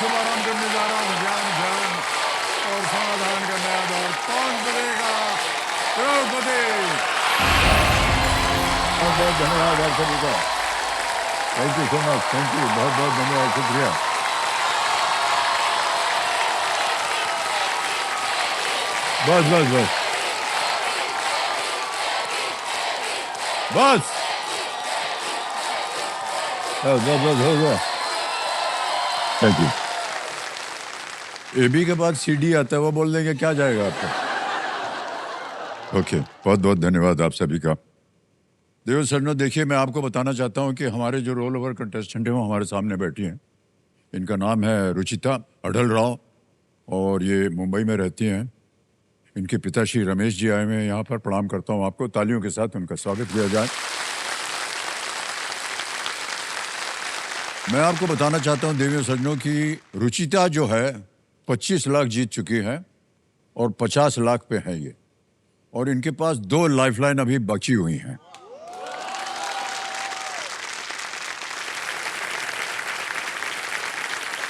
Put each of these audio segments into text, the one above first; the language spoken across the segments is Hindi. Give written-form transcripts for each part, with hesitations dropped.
शुभारंभ करने जा रहा हूँ ज्ञान ध्यान और समाधान का नया दौर। कौन बनेगा करोड़पति? बहुत बहुत धन्यवाद आप सभी का। Thank you so much, thank you, बहुत बहुत धन्यवाद, शुक्रिया। बस बस बस बस बस बस बस हो गया। Thank you. एबी के बाद सीडी आता है, वो बोल देंगे क्या जाएगा आपका। ओके, बहुत बहुत धन्यवाद आप सभी का। देव सरनो, देखिए मैं आपको बताना चाहता हूं कि हमारे जो रोल ओवर कंटेस्टेंट हैं वो हमारे सामने बैठी हैं। इनका नाम है रुचिता अढ़ल राव और ये मुंबई में रहती हैं। इनके पिताश्री रमेश जी आए हुए हैं यहाँ पर। प्रणाम करता हूँ आपको, तालियों के साथ उनका स्वागत किया जाए। मैं आपको बताना चाहता हूँ देवियों सज्जनों की रुचिता जो है 25 लाख जीत चुकी है और 50 लाख पे है ये, और इनके पास 2 लाइफलाइन अभी बची हुई हैं।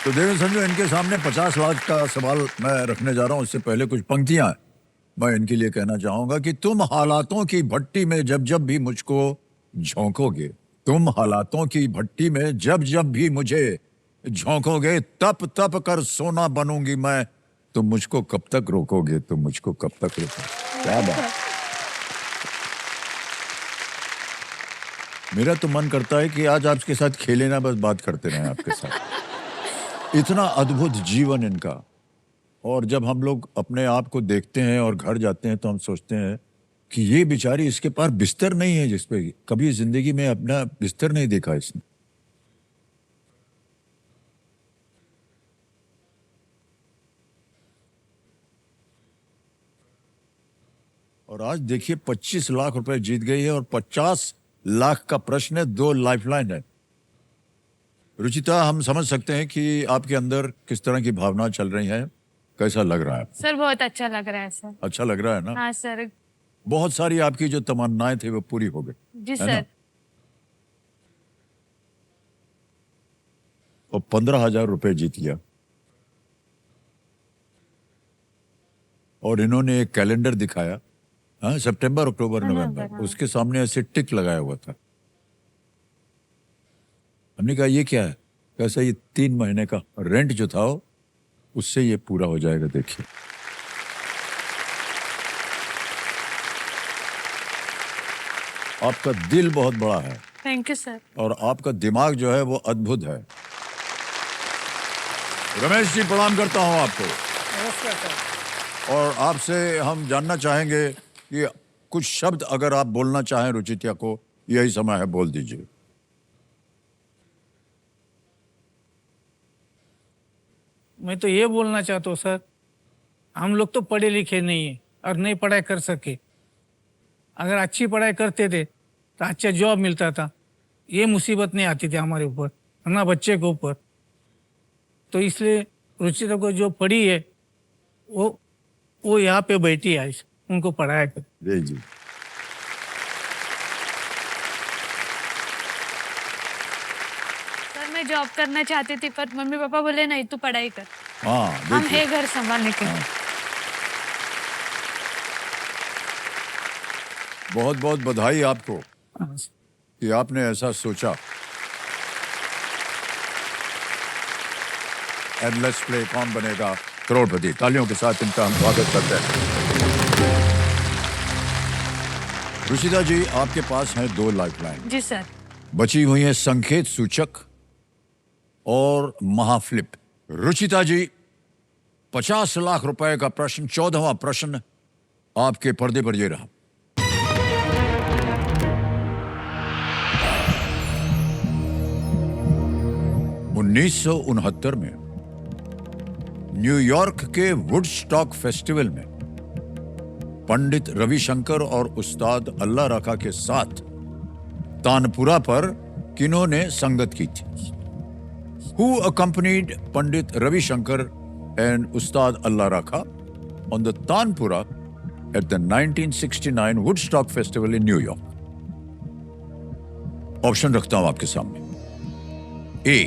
तो देवियों सज्जनों, इनके सामने 50 लाख का सवाल मैं रखने जा रहा हूँ। उससे पहले कुछ पंक्तियां मैं इनके लिए कहना चाहूंगा कि तुम हालातों की भट्टी में जब जब भी मुझको झोंकोगे, तुम हालातों की भट्टी में जब जब भी मुझे झोंकोगे, तप तप कर सोना बनूंगी मैं। तुम मुझको कब तक रोकोगे, तुम मुझको कब तक रोकोगे। क्या बात। मेरा तो मन करता है कि आज आपके साथ खेले ना, बस बात करते रहें आपके साथ। इतना अद्भुत जीवन इनका। और जब हम लोग अपने आप को देखते हैं और घर जाते हैं तो हम सोचते हैं कि ये बेचारी, इसके पास बिस्तर नहीं है जिस पे कभी जिंदगी में अपना बिस्तर नहीं देखा इसने। और आज देखिए 25 लाख रुपए जीत गई है और 50 लाख का प्रश्न है, 2 लाइफलाइन है। रुचिता, हम समझ सकते हैं कि आपके अंदर किस तरह की भावना चल रही है। कैसा लग रहा है सर? बहुत अच्छा लग रहा है सर। अच्छा लग रहा है ना? हाँ सर। बहुत सारी आपकी जो तमन्नाएं थी वो पूरी हो गई। जी सर। और 15,000 रुपए जीत लिया। और इन्होंने एक कैलेंडर दिखाया, हाँ, सितंबर अक्टूबर नवंबर, हाँ। उसके सामने ऐसे टिक लगाया हुआ था। हमने कहा ये क्या है? कैसा? ये 3 महीने का रेंट जो था उससे ये पूरा हो जाएगा। देखिए, आपका दिल बहुत बड़ा है। Thank you sir. और आपका दिमाग जो है वो अद्भुत है। रमेश जी, प्रणाम करता हूं आपको। नमस्कार सर। और आपसे हम जानना चाहेंगे कि कुछ शब्द अगर आप बोलना चाहें रुचिता को, यही समय है, बोल दीजिए। मैं तो ये बोलना चाहता हूँ सर, हम लोग तो पढ़े लिखे नहीं है और नहीं पढ़ाई कर सके। अगर अच्छी पढ़ाई करते थे तो अच्छा जॉब मिलता था, ये मुसीबत नहीं आती थी हमारे ऊपर, ना बच्चे के ऊपर। तो इसलिए रुचिता को जो पढ़ी है वो यहाँ पे बैठी है, उनको पढ़ाया कर। जी जी। सर मैं जॉब करना चाहती थी पर मम्मी पापा बोले नहीं तू पढ़ाई कर। हाँ, हम है घर संभालने के। बहुत बहुत बधाई आपको कि आपने ऐसा सोचा। एंड लेट्स प्ले कौन बनेगा करोड़पति। तालियों के साथ इनका हम स्वागत करते हैं। रुचिता जी, आपके पास हैं 2 लाइफलाइन। जी सर। बची हुई है संकेत सूचक और महाफ्लिप। रुचिता जी, 50 लाख रुपए का प्रश्न, 14वां प्रश्न आपके पर्दे पर ये रहा। (1969) में न्यूयॉर्क के वुडस्टॉक फेस्टिवल में पंडित रविशंकर और उस्ताद अल्लाह रखा के साथ तानपुरा पर किन्होंने संगत की थी? Who accompanied Pandit Ravi Shankar and Ustad Allah Rakha on the Tanpura at the 1969 Woodstock Festival in New York? Option रखता हूं आपके सामने। A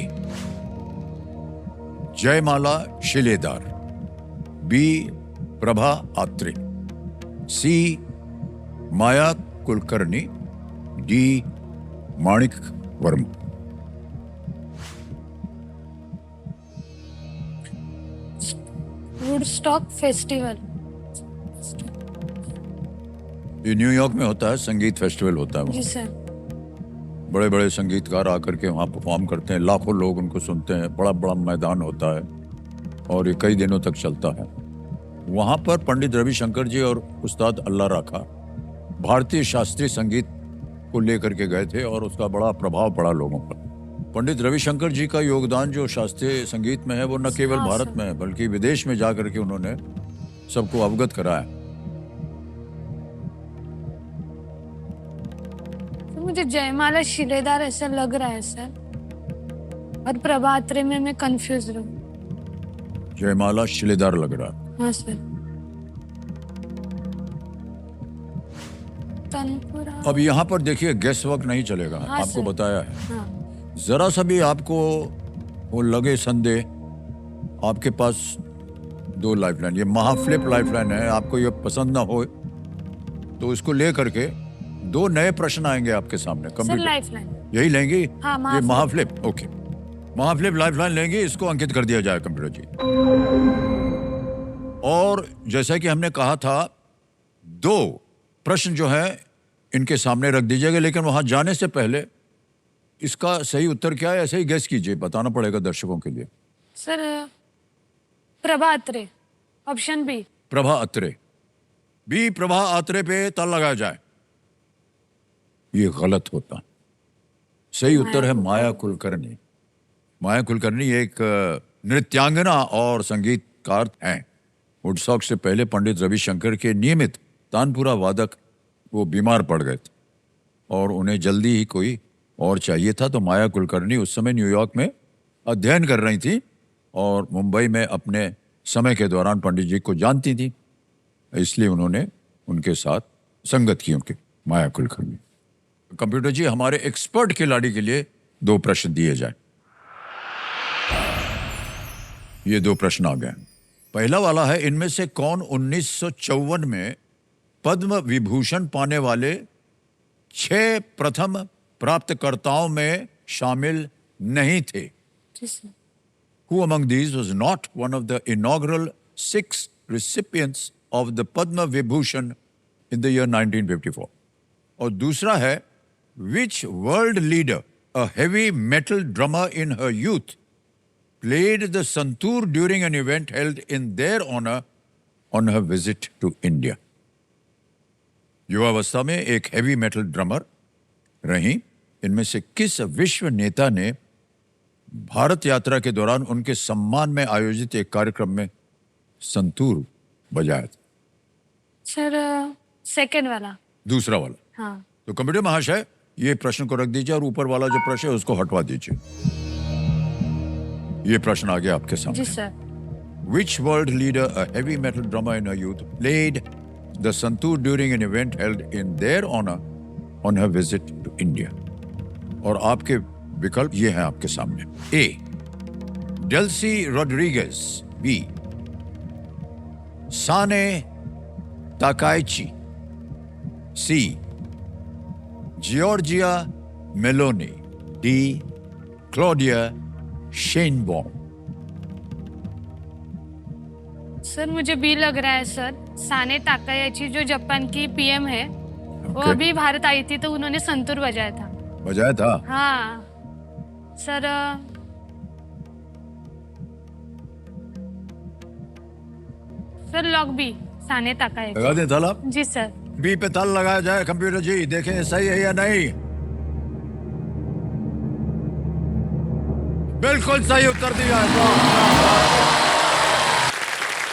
Jaymala Shiledar, B Prabha Atre, C Maya Kulkarni, D Manik Varma. Woodstock festival. ये न्यूयॉर्क में होता है, संगीत फेस्टिवल होता है। जी सर। बड़े बड़े संगीतकार आकर के वहाँ परफॉर्म करते हैं, लाखों लोग उनको सुनते हैं, बड़ा बड़ा मैदान होता है और ये कई दिनों तक चलता है। वहाँ पर पंडित रविशंकर जी और उस्ताद अल्लाह राखा भारतीय शास्त्रीय संगीत को लेकर के गए थे और उसका बड़ा प्रभाव पड़ा लोगों पर। पंडित रविशंकर जी का योगदान जो शास्त्रीय संगीत में है वो न केवल हाँ, भारत सर। में है बल्कि विदेश में जाकर के उन्होंने सबको अवगत कराया। तो मुझे जयमाला शिलेदार ऐसा लग रहा है सर, और प्रभात्रे में मैं कंफ्यूज हूँ। जयमाला शिलेदार लग रहा है। हाँ सर। तनपुरा। अब यहाँ पर देखिए गेस वर्क नहीं चलेगा। हाँ, आपको सर। बताया है, हाँ जरा सा भी आपको वो लगे संदेह, आपके पास दो लाइफलाइन, ये महाफ्लिप लाइफलाइन है। आपको ये पसंद ना हो तो इसको ले करके दो नए प्रश्न आएंगे आपके सामने। Sir, computer lifeline. यही लेंगी? हाँ, ये महाफ्लिप। महाफ्लिप, ओके, महाफ्लिप लाइफलाइन लेंगे, इसको अंकित कर दिया जाए कंप्यूटर जी। और जैसा कि हमने कहा था, दो प्रश्न जो है इनके सामने रख दीजिएगा, लेकिन वहां जाने से पहले इसका सही उत्तर क्या है ऐसे ही गेस कीजिए, बताना पड़ेगा दर्शकों के लिए। Sir, प्रभात्रे, option B. Prabha Atre, B Prabha Atre पे ताल लगाया जाए। ये गलत होता। सही उत्तर है माया कुलकर्णी। माया कुलकर्णी एक नृत्यांगना और संगीतकार हैं। वुडस्टॉक से पहले पंडित रविशंकर के नियमित तानपुरा वादक वो बीमार पड़ गए थे और उन्हें जल्दी ही कोई और चाहिए था, तो माया कुलकर्णी उस समय न्यूयॉर्क में अध्ययन कर रही थी और मुंबई में अपने समय के दौरान पंडित जी को जानती थी, इसलिए उन्होंने उनके साथ संगत की उनके, माया कुलकर्णी। कंप्यूटर जी, हमारे एक्सपर्ट खिलाड़ी के लिए दो प्रश्न दिए जाए। ये दो प्रश्न आ गए। पहला वाला है, इनमें से कौन 1954 में पद्म विभूषण पाने वाले 6 प्रथम प्राप्तकर्ताओं में शामिल नहीं थे? जी sir. Who among these was not one of the inaugural 6 recipients of the Padma Vibhushan in the year 1954? और दूसरा है, which world leader, a heavy metal drummer in her youth, played the santoor during an event held in their honor on her visit to India? युवावस्था में एक हेवी मेटल ड्रमर रही। इनमें से किस विश्व नेता ने भारत यात्रा के दौरान उनके सम्मान में आयोजित एक कार्यक्रम में संतूर बजाया था? सर, सेकंड वाला। दूसरा वाला। हाँ। तो कंप्यूटर महाशय, ये प्रश्न को रख दीजिए और ऊपर वाला जो प्रश्न है उसको हटवा दीजिए। ये प्रश्न आ गया आपके सामने। जी sir. Which world leader, a heavy metal drummer in her youth, played the santoor during an event held in their honor on her visit to India? और आपके विकल्प ये हैं आपके सामने। A. Delsey Rodriguez, B. Sanae Takaichi, C. Giorgia Meloni, D. Claudia Sheinbaum. Sir, मुझे बी लग रहा है सर, साने ताकायाची, जो जापान की पीएम है। वो Okay. अभी भारत आई थी तो उन्होंने संतूर बजाया था। बजाया था? हाँ सर। सर, लॉक बी, साने ताकायाची। लगा दें ताला? जी सर। बी पे ताल लगाया जाए। कंप्यूटर जी, देखें सही है या नहीं। बिल्कुल सही उत्तर दिया है।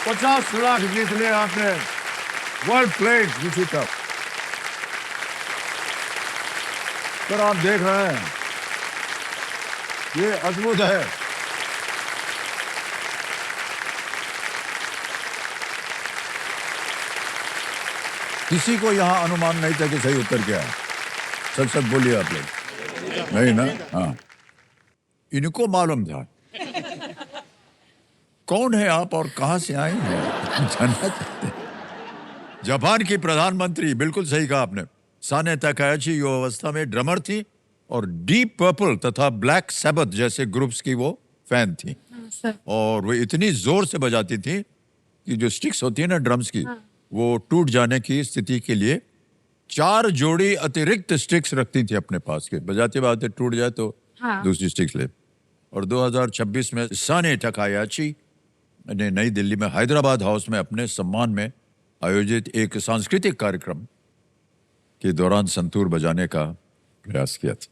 50 लाख जीत लिया आपने। वर्ल्ड प्लेड जीती तब। सर, आप देख रहे हैं, ये अद्भुत है। किसी को यहां अनुमान नहीं था कि सही उत्तर क्या है। सच सच बोलिए आप लोग। नहीं ना? हाँ, इनको मालूम था। कौन है आप और कहां से आए हैं? जानना चाहते हैं। जापान की प्रधानमंत्री, बिल्कुल सही कहा आपने, साने तकायाची युवावस्था में ड्रमर थी और डीप पर्पल तथा ब्लैक सैबथ जैसे ग्रुप्स की वो फैन थी। हाँ, सर। और वो इतनी जोर से बजाती थी कि जो स्टिक्स होती है ना ड्रम्स की, हाँ। वो टूट जाने की स्थिति के लिए 4 जोड़ी अतिरिक्त स्टिक्स रखती थी अपने पास के, बजाते बजाते टूट जाए तो हाँ। दूसरी स्टिक्स ले। और 2026 में साने तकायाची ने नई दिल्ली में हैदराबाद हाउस में अपने सम्मान में आयोजित एक सांस्कृतिक कार्यक्रम के दौरान संतूर बजाने का प्रयास किया था।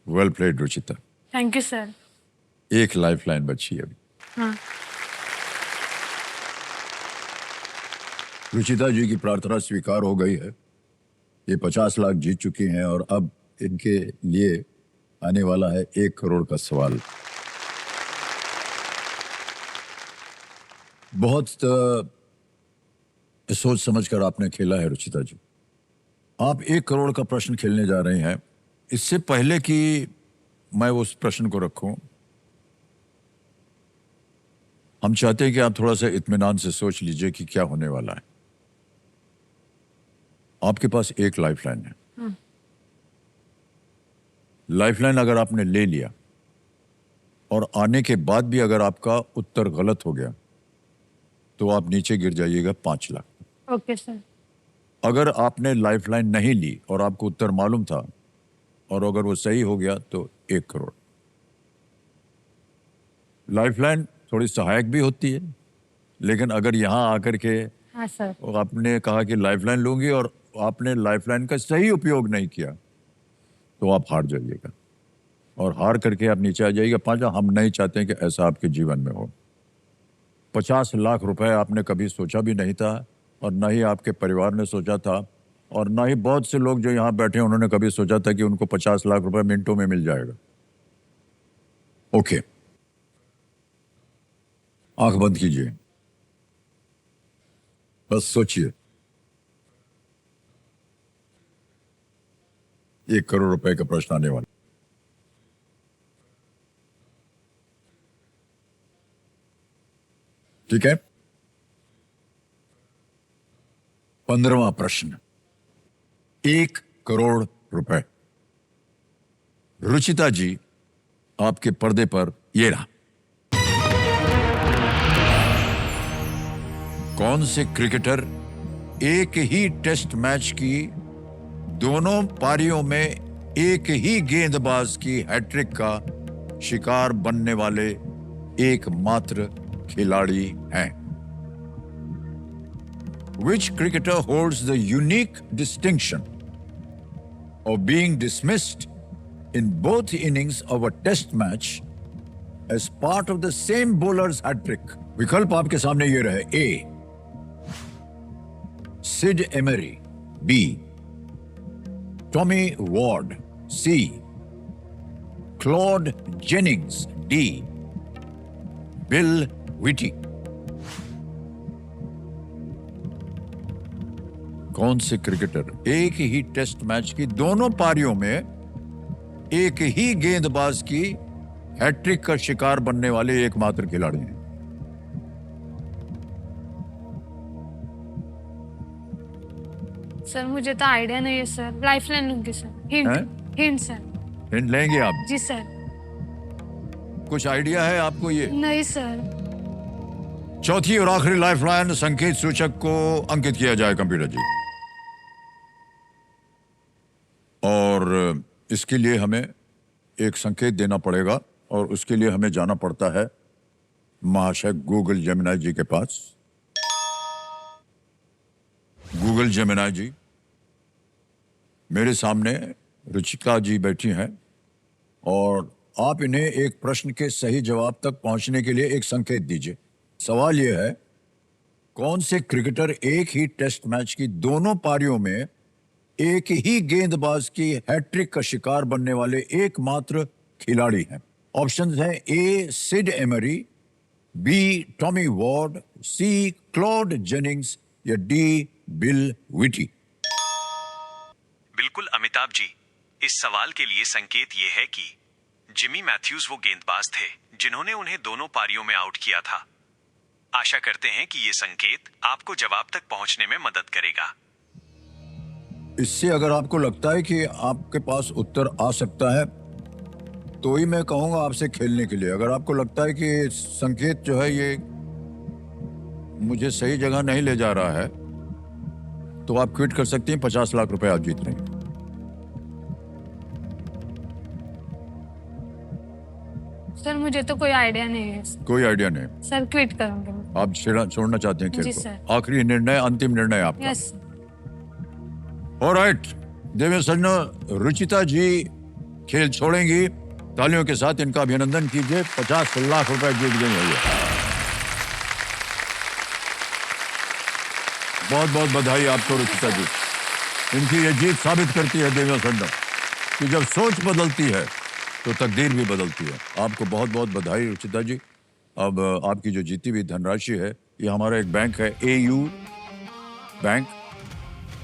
Well played Ruchita. Thank you sir. एक लाइफलाइन बची है अभी। हाँ। रुचिता जी की प्रार्थना स्वीकार हो गई है। ये 50 लाख जीत चुकी हैं और अब इनके लिए आने वाला है 1 करोड़ का सवाल। बहुत सोच समझकर आपने खेला है रुचिता जी। आप 1 करोड़ का प्रश्न खेलने जा रहे हैं। इससे पहले कि मैं उस प्रश्न को रखूं, हम चाहते हैं कि आप थोड़ा सा इत्मीनान से सोच लीजिए कि क्या होने वाला है। आपके पास एक लाइफलाइन है। लाइफलाइन अगर आपने ले लिया और आने के बाद भी अगर आपका उत्तर गलत हो गया तो आप नीचे गिर जाइएगा 5 लाख। Okay sir. अगर आपने लाइफलाइन नहीं ली और आपको उत्तर मालूम था और अगर वो सही हो गया तो 1 करोड़। लाइफलाइन थोड़ी सहायक भी होती है, लेकिन अगर यहां आकर के हाँ सर। और आपने कहा कि लाइफलाइन लूंगी और आपने लाइफलाइन का सही उपयोग नहीं किया तो आप हार जाइएगा और हार करके आप नीचे आ जाइएगा 5। हम नहीं चाहते कि ऐसा आपके जीवन में हो। 50 लाख रुपए आपने कभी सोचा भी नहीं था और ना ही आपके परिवार ने सोचा था और ना ही बहुत से लोग जो यहाँ बैठे हैं उन्होंने कभी सोचा था कि उनको 50 लाख रुपए मिनटों में मिल जाएगा। ओके, आंख बंद कीजिए, बस सोचिए। 1 करोड़ रुपए का प्रश्न आने वाला। ठीक है, 15वां प्रश्न, 1 करोड़ रुपए। रुचिता जी, आपके पर्दे पर ये रहा। कौन से क्रिकेटर एक ही टेस्ट मैच की दोनों पारियों में एक ही गेंदबाज की हैट्रिक का शिकार बनने वाले एकमात्र खिलाड़ी हैं? Which cricketer holds the unique distinction of being dismissed in both innings of a test match as part of the same bowler's hat-trick? विकल्प आपके सामने ये रहे। A. Sid Emery. B. Tommy Ward. C. Claude Jennings. D. Bill Whitty. कौन से क्रिकेटर एक ही टेस्ट मैच की दोनों पारियों में एक ही गेंदबाज की हैट्रिक का शिकार बनने वाले एकमात्र खिलाड़ी हैं? सर मुझे तो आइडिया नहीं है सर। लाइफलाइन लूंगी सर। हैं? Hint sir. हिंट लेंगे आप? जी सर। कुछ आइडिया है आपको? ये नहीं सर। चौथी और आखिरी लाइफलाइन संकेत सूचक को अंकित किया जाए कंप्यूटर जी। और इसके लिए हमें एक संकेत देना पड़ेगा और उसके लिए हमें जाना पड़ता है महाशय गूगल जेमिनी जी के पास। गूगल जेमिनी जी, मेरे सामने रुचिका जी बैठी हैं और आप इन्हें एक प्रश्न के सही जवाब तक पहुंचने के लिए एक संकेत दीजिए। सवाल यह है, कौन से क्रिकेटर एक ही टेस्ट मैच की दोनों पारियों में एक ही गेंदबाज की हैट्रिक का शिकार बनने वाले एकमात्र खिलाड़ी हैं? ऑप्शंस हैं A Sid Emery, B Tommy Ward, C Claude Jennings या डी बिल विटी। बिल्कुल अमिताभ जी, इस सवाल के लिए संकेत ये है कि जिमी मैथ्यूज वो गेंदबाज थे जिन्होंने उन्हें दोनों पारियों में आउट किया था। आशा करते हैं कि ये संकेत आपको जवाब तक पहुंचने में मदद करेगा। इससे अगर आपको लगता है कि आपके पास उत्तर आ सकता है तो ही मैं कहूंगा आपसे खेलने के लिए। अगर आपको लगता है कि संकेत जो है ये मुझे सही जगह नहीं ले जा रहा है तो आप क्विट कर सकती हैं। 50 लाख रुपए आप जीत रही हैं। सर मुझे तो कोई आइडिया नहीं है सर। कोई आइडिया नहीं। सर क्विट करूंगी मैं। आप छोड़ना चाहते हैं खेल जी, को? सर। आखिरी निर्णय, अंतिम निर्णय आपका। Yes sir. ऑलराइट, देवें सज्जनों, रुचिता जी खेल छोड़ेंगी। तालियों के साथ इनका अभिनंदन कीजिए। 50 लाख रुपए जीत गई है ये। बहुत बहुत बधाई आपको रुचिता जी। इनकी ये जीत साबित करती है देवें सज्जनों कि जब सोच बदलती है तो तकदीर भी बदलती है। आपको बहुत बहुत बधाई रुचिता जी। अब आपकी जो जीती हुई धनराशि है ये हमारा एक बैंक है AU बैंक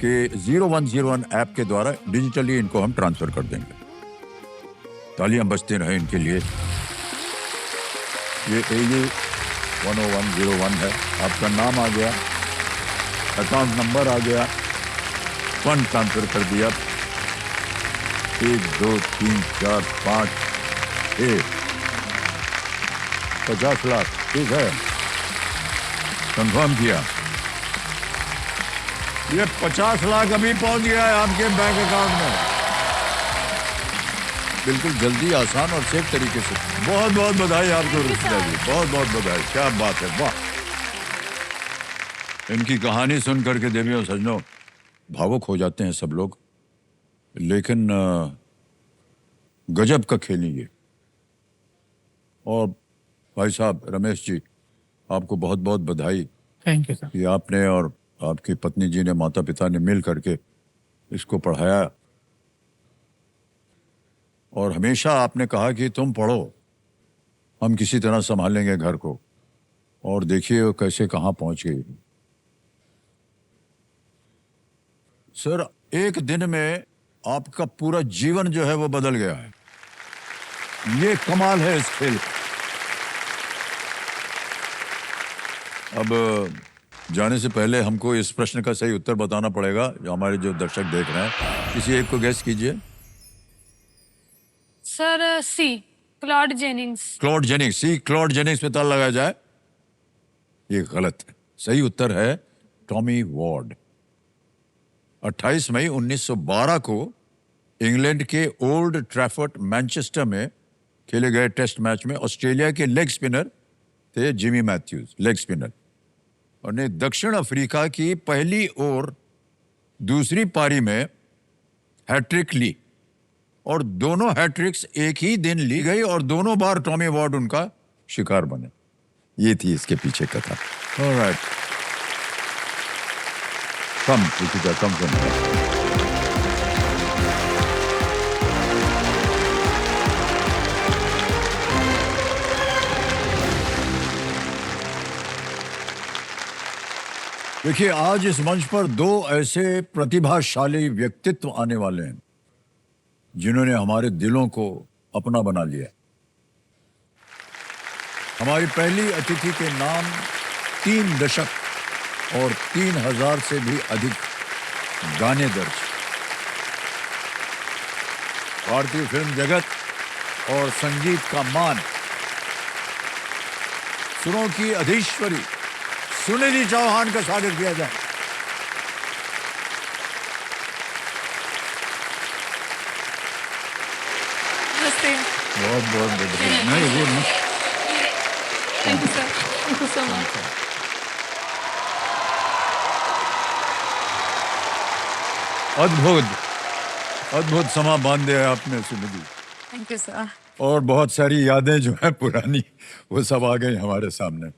के 0101 ऐप के द्वारा डिजिटली इनको हम ट्रांसफर कर देंगे। तालियां बजती रहें इनके लिए। ये AU 10101 है। आपका नाम आ गया, अकाउंट नंबर आ गया, फंड ट्रांसफर कर दिया। 1 2 3 4 5 6 50 लाख, ठीक है, कंफर्म किया। ये 50 लाख अभी पहुंच गया है आपके बैंक अकाउंट में, बिल्कुल जल्दी, आसान और सेफ तरीके से। बहुत बहुत बधाई आपको रुचिता जी, बहुत बहुत बधाई। क्या बात है, वाह। इनकी कहानी सुन करके देवियों और सज्जनों भावुक हो जाते हैं सब लोग, लेकिन गजब का खेली ये। और भाई साहब रमेश जी, आपको बहुत बहुत बधाई थैंक यू सर। कि आपने और आपकी पत्नी जी ने, माता पिता ने मिल करके इसको पढ़ाया। और हमेशा आपने कहा कि तुम पढ़ो, हम किसी तरह संभालेंगे घर को। और देखिए वो कैसे कहाँ पहुंच गई। सर, एक दिन में आपका पूरा जीवन जो है वो बदल गया है। ये कमाल है इस खेल का। अब जाने से पहले हमको इस प्रश्न का सही उत्तर बताना पड़ेगा। जो हमारे जो दर्शक देख रहे हैं, किसी एक को गेस कीजिए। Sir C Claude Jennings. Claude Jennings. C Claude Jennings पे ताला लगाया जाए। ये गलत है। सही उत्तर है टॉमी वॉर्ड। 28 मई 1912 को इंग्लैंड के ओल्ड ट्रैफर्ड मैनचेस्टर में खेले गए टेस्ट मैच में ऑस्ट्रेलिया के लेग स्पिनर थे जिमी मैथ्यूज, लेग स्पिनर। और ने दक्षिण अफ्रीका की पहली और दूसरी पारी में हैट्रिक ली। और दोनों हैट्रिक्स एक ही दिन ली गई और दोनों बार टॉमी वॉर्ड उनका शिकार बने। ये थी इसके पीछे कथा। ऑलराइट, कम रुचिता, कम कम। देखिए, आज इस मंच पर दो ऐसे प्रतिभाशाली व्यक्तित्व आने वाले हैं जिन्होंने हमारे दिलों को अपना बना लिया। हमारी पहली अतिथि के नाम 3 दशक और 3000 से भी अधिक गाने दर्ज। भारतीय फिल्म जगत और संगीत का मान, सुरों की अधीश्वरी सुनिधि चौहान का स्वागत किया जाए। नमस्ते। बहुत बहुत बधाई। नहीं, वो नहीं। Thank you sir, thank you so much. अद्भुत अद्भुत समा बांध दिया आपने सुनिधि। Thank you sir. और बहुत सारी यादें जो है पुरानी, वो सब आ गई हमारे सामने।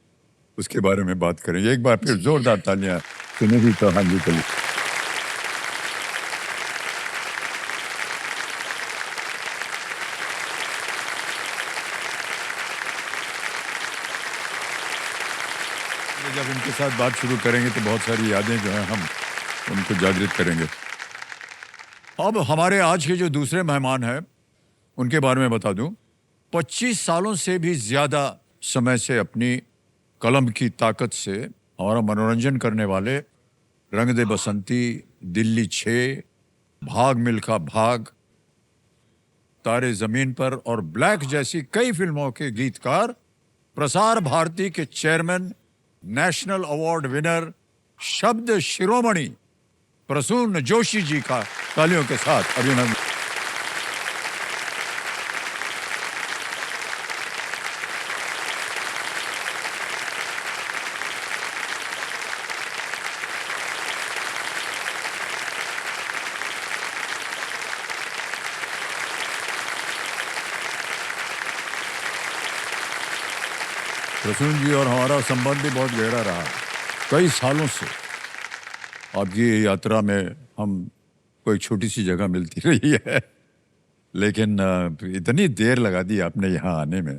उसके बारे में बात करेंगे। एक बार फिर जोरदार तालियां सुनिधि चौहान जी के लिए। जब इनके साथ बात शुरू करेंगे तो बहुत सारी यादें जो हैं हम उनको जागृत करेंगे। अब हमारे आज के जो दूसरे मेहमान हैं उनके बारे में बता दूं। 25 सालों से भी ज्यादा समय से अपनी कलम की ताकत से हमारा मनोरंजन करने वाले रंग दे बसंती, दिल्ली 6, भाग मिल्खा भाग, तारे जमीन पर और ब्लैक जैसी कई फिल्मों के गीतकार, प्रसार भारती के चेयरमैन, नेशनल अवार्ड विनर, शब्द शिरोमणि प्रसून जोशी जी का तालियों के साथ अभिनंदन। प्रसून जी और हमारा संबंध भी बहुत गहरा रहा, कई सालों से। आपकी यात्रा में हम कोई छोटी सी जगह मिलती रही है, लेकिन इतनी देर लगा दी आपने यहाँ आने में,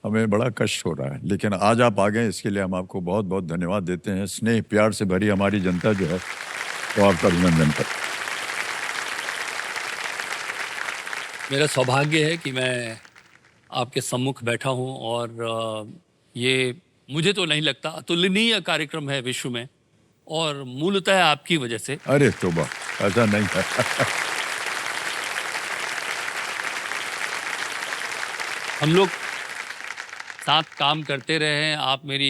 हमें बड़ा कष्ट हो रहा है। लेकिन आज आप आ गए, इसके लिए हम आपको बहुत बहुत धन्यवाद देते हैं। स्नेह प्यार से भरी हमारी जनता जो है वो आपका अभिनंदन कर। मेरा सौभाग्य है कि मैं आपके सम्मुख बैठा हूं और ये मुझे तो नहीं लगता अतुलनीय कार्यक्रम है विश्व में, और मूलतः आपकी वजह से। अरे तोबा, ऐसा नहीं है। हम लोग साथ काम करते रहे हैं, आप मेरी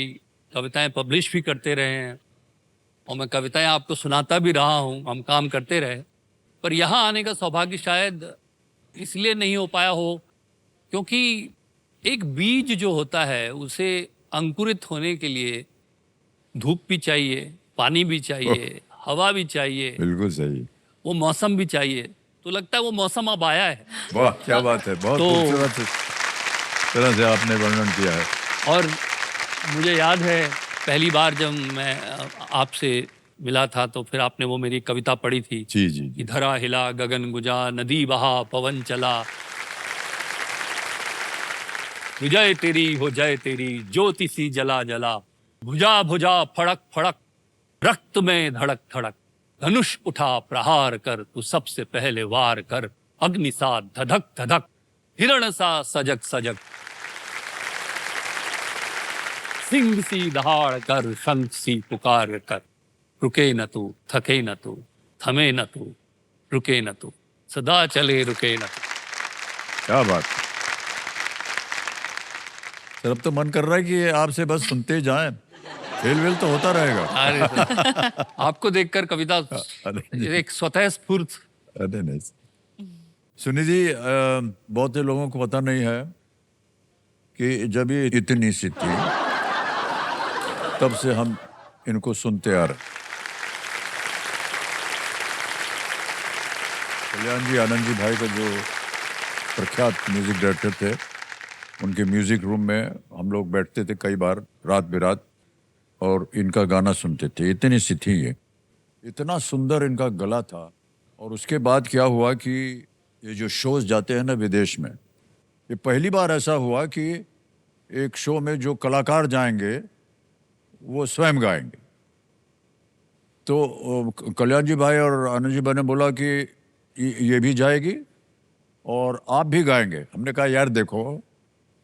कविताएं पब्लिश भी करते रहे हैं और मैं कविताएं आपको सुनाता भी रहा हूं, हम काम करते रहे। पर यहाँ आने का सौभाग्य शायद इसलिए नहीं हो पाया हो क्योंकि एक बीज जो होता है उसे अंकुरित होने के लिए धूप भी चाहिए, पानी भी चाहिए, हवा भी चाहिए, बिल्कुल सही, वो मौसम भी चाहिए। तो लगता है वो मौसम अब आया है। वाह क्या बात है, बहुत खूबसूरत तरह से आपने वर्णन किया है। और मुझे याद है पहली बार जब मैं आपसे मिला था तो फिर आपने वो मेरी कविता पढ़ी थी जी जी, कि धरा हिला गगन गुजा, नदी बहा पवन चला, विजय तेरी हो जय तेरी, ज्योति सी जला जला, भुजा भुजा फड़क फड़क, रक्त में धड़क धड़क, धनुष उठा प्रहार कर, तू सबसे पहले वार कर, अग्नि सा धधक धधक, हिरण सा सजग सजग, सिंह सी दहाड़ कर, शंख सी पुकार कर, रुके न तू, थके न तू, थमे न तू, रुके न तू, सदा चले रुके न तू। क्या बात है सर, अब तो मन कर रहा है कि आपसे बस सुनते जाएं, खेल वेल तो होता रहेगा। अरे तो आपको देखकर कविता एक स्वतः स्फूर्त। अरे नहीं सुनिधि, बहुत से लोगों को पता नहीं है कि जब ये इतनी सी थी तब से हम इनको सुनते आ रहे। कल्याण जी, आनंद जी भाई का जो प्रख्यात म्यूजिक डायरेक्टर थे, उनके म्यूजिक रूम में हम लोग बैठते थे कई बार रात बेरात और इनका गाना सुनते थे। इतनी सी थी ये, इतना सुंदर इनका गला था। और उसके बाद क्या हुआ कि ये जो शोज जाते हैं ना विदेश में, ये पहली बार ऐसा हुआ कि एक शो में जो कलाकार जाएंगे वो स्वयं गाएंगे। तो कल्याण जी भाई और आनंद जी भाई ने बोला कि ये भी जाएगी और आप भी गाएंगे। हमने कहा यार देखो,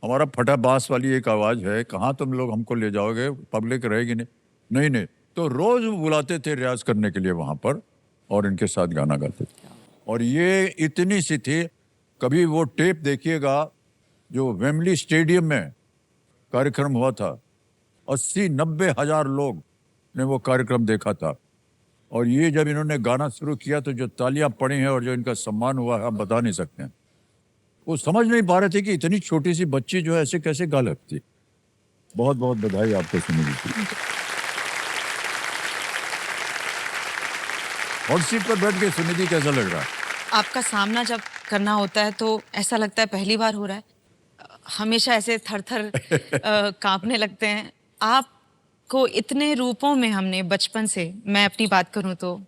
हमारा फटा बांस वाली एक आवाज़ है, कहाँ तुम लोग हमको ले जाओगे, पब्लिक रहेगी नहीं। नहीं नहीं, तो रोज़ बुलाते थे रियाज करने के लिए वहाँ पर और इनके साथ गाना गाते थे। और ये इतनी सी थी, कभी वो टेप देखिएगा जो वेम्बली स्टेडियम में कार्यक्रम हुआ था, 80-90 हज़ार लोग ने वो कार्यक्रम देखा था। और ये जब इन्होंने गाना शुरू किया तो जो तालियां पड़ी हैं और जो इनका सम्मान हुआ है, हम बता नहीं सकते हैं। वो समझ नहीं पा रहे थे कि इतनी छोटी सी बच्ची जो है ऐसे कैसे गा लगती। बहुत बहुत बधाई आपको सुनिधि जी। हॉट सीट पर बैठ के सुनिधि कैसा लग रहा है? आपका सामना जब करना होता है तो ऐसा लगता है पहली बार हो रहा है। हमेशा ऐसे थर थर कांपने लगते हैं। आपको इतने रूपों में हमने बचपन से, मैं अपनी बात करूं तो,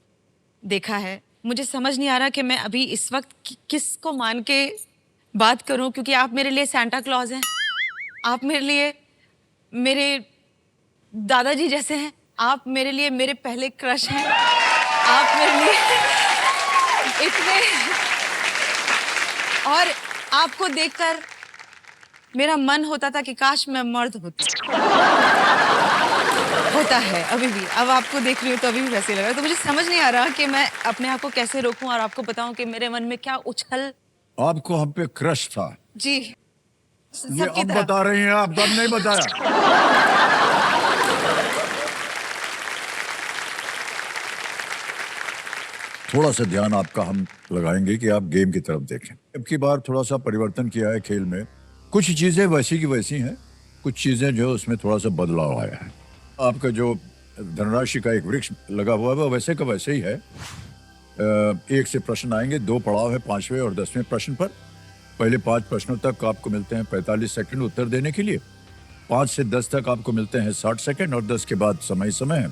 देखा है। मुझे समझ नहीं आ रहा कि मैं अभी इस वक्त किसको मान के बात करूं, क्योंकि आप मेरे लिए सांता क्लॉज हैं, आप मेरे लिए मेरे दादाजी जैसे हैं, आप मेरे लिए मेरे पहले क्रश हैं, आप मेरे लिए इतने। और आपको देखकर मेरा मन होता था कि काश मैं मर्द होती। होता है अभी भी, अब आपको देख रही हूँ तो अभी भी वैसे लग रहा है। तो मुझे समझ नहीं आ रहा कि मैं अपने आप को कैसे रोकूं और आपको बताऊं कि मेरे मन में क्या उछल। आपको हम पे क्रश था, जी ये सबकी अब तरह। बता रही हैं आप, तब नहीं बताया। थोड़ा सा ध्यान आपका हम लगाएंगे कि आप गेम की तरफ देखें। अब की बार थोड़ा सा परिवर्तन किया है खेल में। कुछ चीजें वैसी की वैसी हैं, कुछ चीजें जो उसमें थोड़ा सा बदलाव आया है। आपका जो धनराशि का एक वृक्ष लगा हुआ है वो वैसे का वैसे ही है। एक से प्रश्न आएंगे, 2 पड़ाव है 5वें और 10वें प्रश्न पर। पहले 5 प्रश्नों तक आपको मिलते हैं 45 सेकंड उत्तर देने के लिए। 5 से 10 तक आपको मिलते हैं 60 सेकंड और 10 के बाद समय है।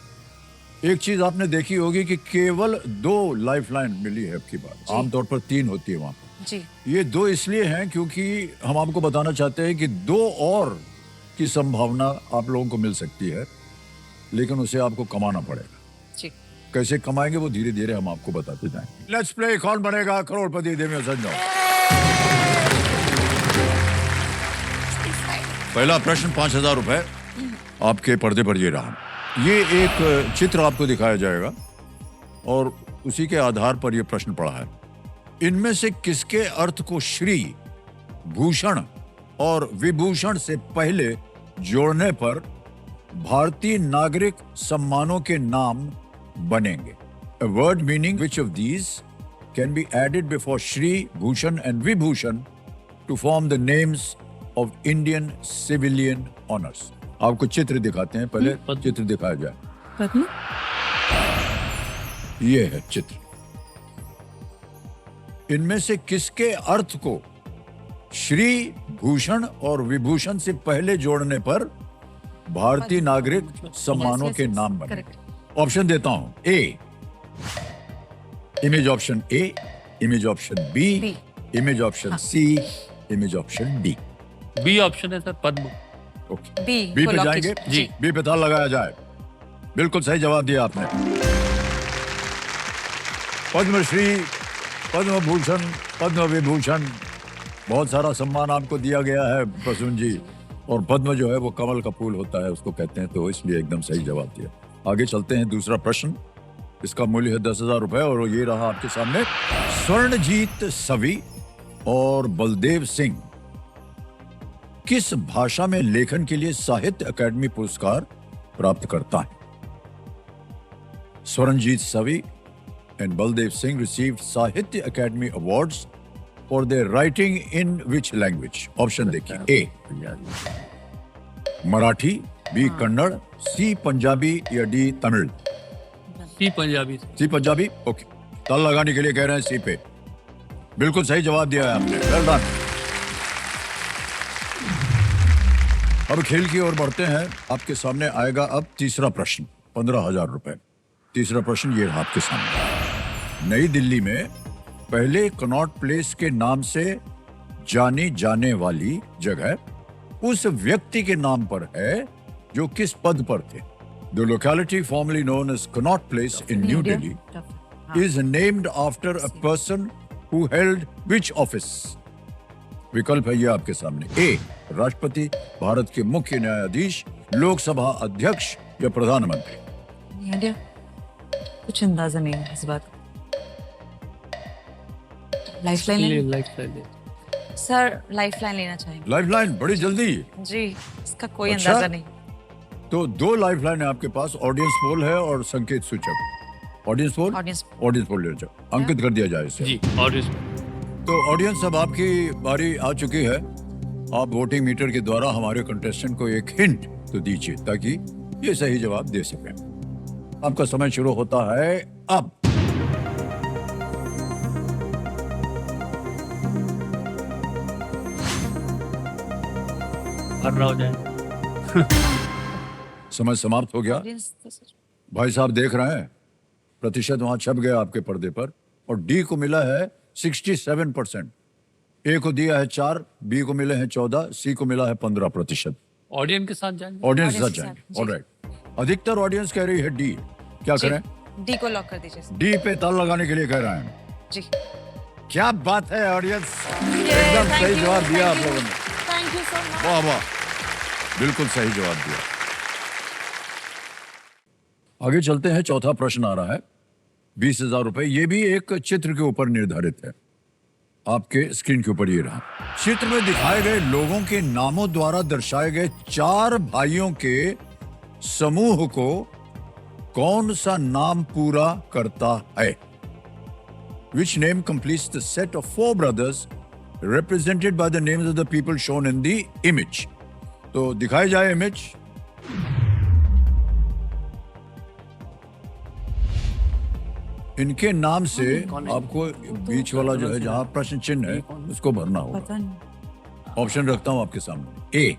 एक चीज आपने देखी होगी कि केवल 2 लाइफलाइन मिली है आपकी बात, आमतौर पर 3 होती है वहां पर। जी ये 2 इसलिए हैं क्योंकि हम आपको बताना चाहते हैं कि 2 और की संभावना आप लोगों को मिल सकती है, लेकिन उसे आपको कमाना पड़ेगा। जी कैसे कमाएंगे वो धीरे धीरे हम आपको बताते जाएंगे। लेट्स प्ले, कौन बनेगा करोड़पति देवी संजय। पहला प्रश्न 5000 रुपए आपके पर्दे पर ये रहा। ये एक चित्र आपको दिखाया जाएगा और उसी के आधार पर यह प्रश्न पड़ा है। इनमें से किसके अर्थ को श्री, भूषण और विभूषण से पहले जोड़ने पर भारतीय नागरिक सम्मानों के नाम बनेंगे? A word meaning which of these can be added before Shri, Bhushan and Vibhushan to form the names of Indian civilian honors? आपको चित्र दिखाते हैं, पहले चित्र दिखाया जाए। पद्म ये है चित्र। इनमें से किसके अर्थ को श्री, भूषण और विभूषण से पहले जोड़ने पर भारतीय नागरिक सम्मानों के नाम बने? ऑप्शन देता हूं। A image option A, image option B, image option C, image option D. B option है sir, Padma. Okay, B B को पे lock जाएंगे कीजिए। जी। बी पे ताल लगाया जाए। बिल्कुल सही जवाब दिया आपने। पद्मश्री, पद्म भूषण, पद्म विभूषण, बहुत सारा सम्मान आपको दिया गया है प्रसून जी। और पद्म जो है वो कमल का फूल होता है, उसको कहते हैं, तो इसलिए एकदम सही जवाब दिया। आगे चलते हैं, दूसरा प्रश्न। इसका मूल्य है 10,000 रुपए और ये रहा आपके सामने। स्वर्णजीत सवी और बलदेव सिंह किस भाषा में लेखन के लिए साहित्य अकादमी पुरस्कार प्राप्त करता है? Swaranjit Savi and Baldev Singh received Sahitya Academy Awards for their writing in which language? Option देखिए। A Marathi, B Kannada, C Punjabi या D तमिल? सी पंजाबी। सी पंजाबी। ओके, ताल लगाने के लिए कह रहे हैं सी पे। बिल्कुल सही जवाब दिया है आपने, वेल डन। अब खेल की ओर बढ़ते हैं। आपके सामने आएगा अब तीसरा प्रश्न, 15,000 रुपए। तीसरा प्रश्न ये रहा आपके सामने। नई दिल्ली में पहले कनॉट प्लेस के नाम से जानी जाने वाली जगह उस व्यक्ति के नाम पर है जो किस पद पर थे? The locality formerly known as Connaught Place in New Delhi is named after a person who held which office? विकल्प है ये आपके सामने। ए राष्ट्रपति, भारत के मुख्य न्यायाधीश, लोकसभा अध्यक्ष या प्रधानमंत्री? इंडिया कुछ अंदाजा नहीं है इस बात। लाइफलाइन सर, लाइफलाइन लेना चाहेंगे। लाइफलाइन बड़ी जल्दी। जी इसका कोई अच्छा? अंदाजा नहीं। तो 2 लाइफलाइन है आपके पास, ऑडियंस पोल है और संकेत सूचक। Audience poll, Audience audience poll ले जाओ, अंकित कर दिया जाए इसे। जी, और इस तो ऑडियंस, अब आपकी बारी आ चुकी है। आप वोटिंग मीटर के द्वारा हमारे कंटेस्टेंट को एक हिंट तो दीजिए ताकि ये सही जवाब दे सकें। आपका समय शुरू होता है अब। भर हो जाए। समय समाप्त हो गया। भाई साहब देख रहे हैं, प्रतिशत वहां छप गया आपके पर्दे पर और डी को मिला है 67%, ए को दिया है 4, बी को मिले हैं 14, सी को मिला है 15%। ऑडियंस के साथ जाएंगे। ऑडियंस के साथ Audience के जाएंगे। साथ, जी। ऑलराइट, अधिकतर ऑडियंस कह रही है डी। क्या जी, करें? डी को लॉक कर दीजिए। डी पे ताल लगाने के लिए कह रहे हैं। जी क्या बात है ऑडियंस, Yay, एकदम thank सही you, जवाब दिया thank आप you, लोगों ने। thank thank you so much. वाह वाह, बिल्कुल सही जवाब दिया। आगे चलते हैं, चौथा प्रश्न आ रहा है। 20,000 रुपए, ये भी एक चित्र के ऊपर निर्धारित है। आपके स्क्रीन के ऊपर ये रहा। चित्र में दिखाए गए लोगों के नामों द्वारा दर्शाए गए 4 भाइयों के समूह को कौन सा नाम पूरा करता है? Which name completes the set of 4 brothers represented by the names of the people shown in the image? तो दिखाई जाए इमेज। इनके नाम से आपको बीच वाला जो है जहां प्रश्न चिन्ह है उसको भरना होगा। पता नहीं। ऑप्शन रखता हूं आपके सामने। ए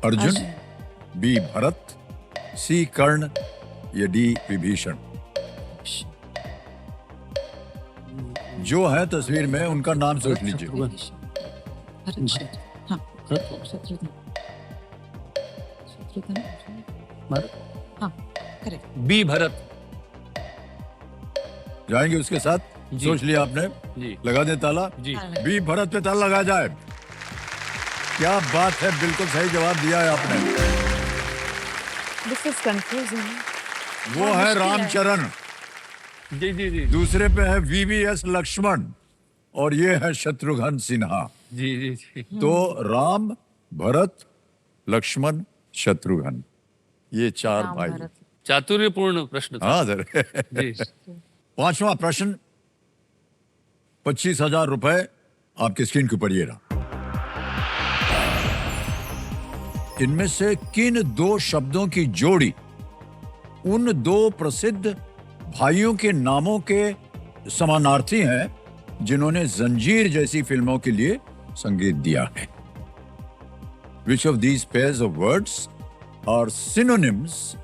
अर्जुन, बी भरत, सी कर्ण या डी विभीषण। जो है तस्वीर में उनका नाम सोच लीजिए। हाँ, शत्रुघ्न। शत्रुघ्न। हाँ, करेक्ट। बी भरत। जाएंगे उसके साथ? जी। सोच लिया आपने? जी। लगा दे ताला। जी। बी भरत पे ताला लगा जाए। क्या बात है, बिल्कुल सही जवाब दिया है आपने। This is confusing. वो है रामचरण, जी जी जी दूसरे पे है VVS लक्ष्मण और ये है शत्रुघ्न सिन्हा। जी जी जी। तो राम, भरत, लक्ष्मण, शत्रुघ्न, ये 4 भाई। चातुर्यपूर्ण प्रश्न था। हाँ सर। जी। 5वां प्रश्न, 25,000 रुपए आपके स्क्रीन के ऊपर ये रहा। इनमें से किन 2 शब्दों की जोड़ी उन 2 प्रसिद्ध भाइयों के नामों के समानार्थी हैं जिन्होंने जंजीर जैसी फिल्मों के लिए संगीत दिया है? Which of these pairs of words are synonyms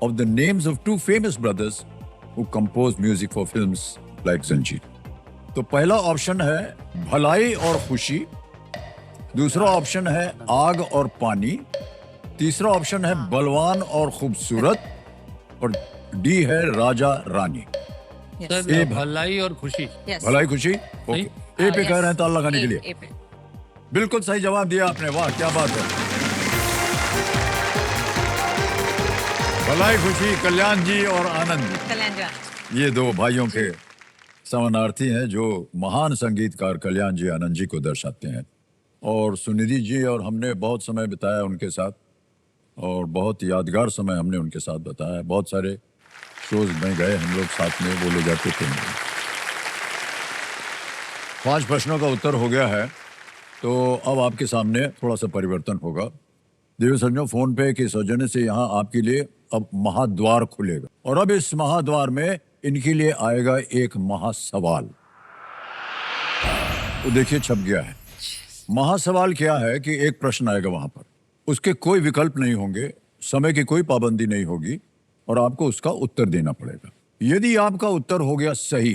of the names of 2 famous brothers who composed music for films like Zanjeer? तो पहला ऑप्शन है भलाई और खुशी, दूसरा ऑप्शन है आग और पानी, तीसरा ऑप्शन है बलवान और खूबसूरत और डी है राजा रानी। सर ए भलाई और खुशी। Yes. भलाई खुशी, ओके। ए पे कह रहे हैं ताला लगाने के लिए। ए पे। बिल्कुल सही जवाब दिया आपने, वाह क्या बात है। भलाई खुशी, कल्याण जी और आनंद जी, कल्याण जी। ये 2 भाइयों के समानार्थी हैं जो महान संगीतकार कल्याण जी, आनंद जी को दर्शाते हैं। और सुनिधि जी और हमने बहुत समय बिताया उनके साथ और बहुत यादगार समय हमने उनके साथ बताया। बहुत सारे शोज में गए हम लोग साथ में, वो ले जाते थे। 5 प्रश्नों का उत्तर हो गया है, तो अब आपके सामने थोड़ा सा परिवर्तन होगा। देव संजो फोन पे के सौजन्य से यहाँ आपके लिए अब महाद्वार खुलेगा और अब इस महाद्वार में इनके लिए आएगा एक महासवाल। तो देखिए छप गया है। महासवाल क्या है कि एक प्रश्न आएगा वहां पर, उसके कोई विकल्प नहीं होंगे, समय की कोई पाबंदी नहीं होगी और आपको उसका उत्तर देना पड़ेगा। यदि आपका उत्तर हो गया सही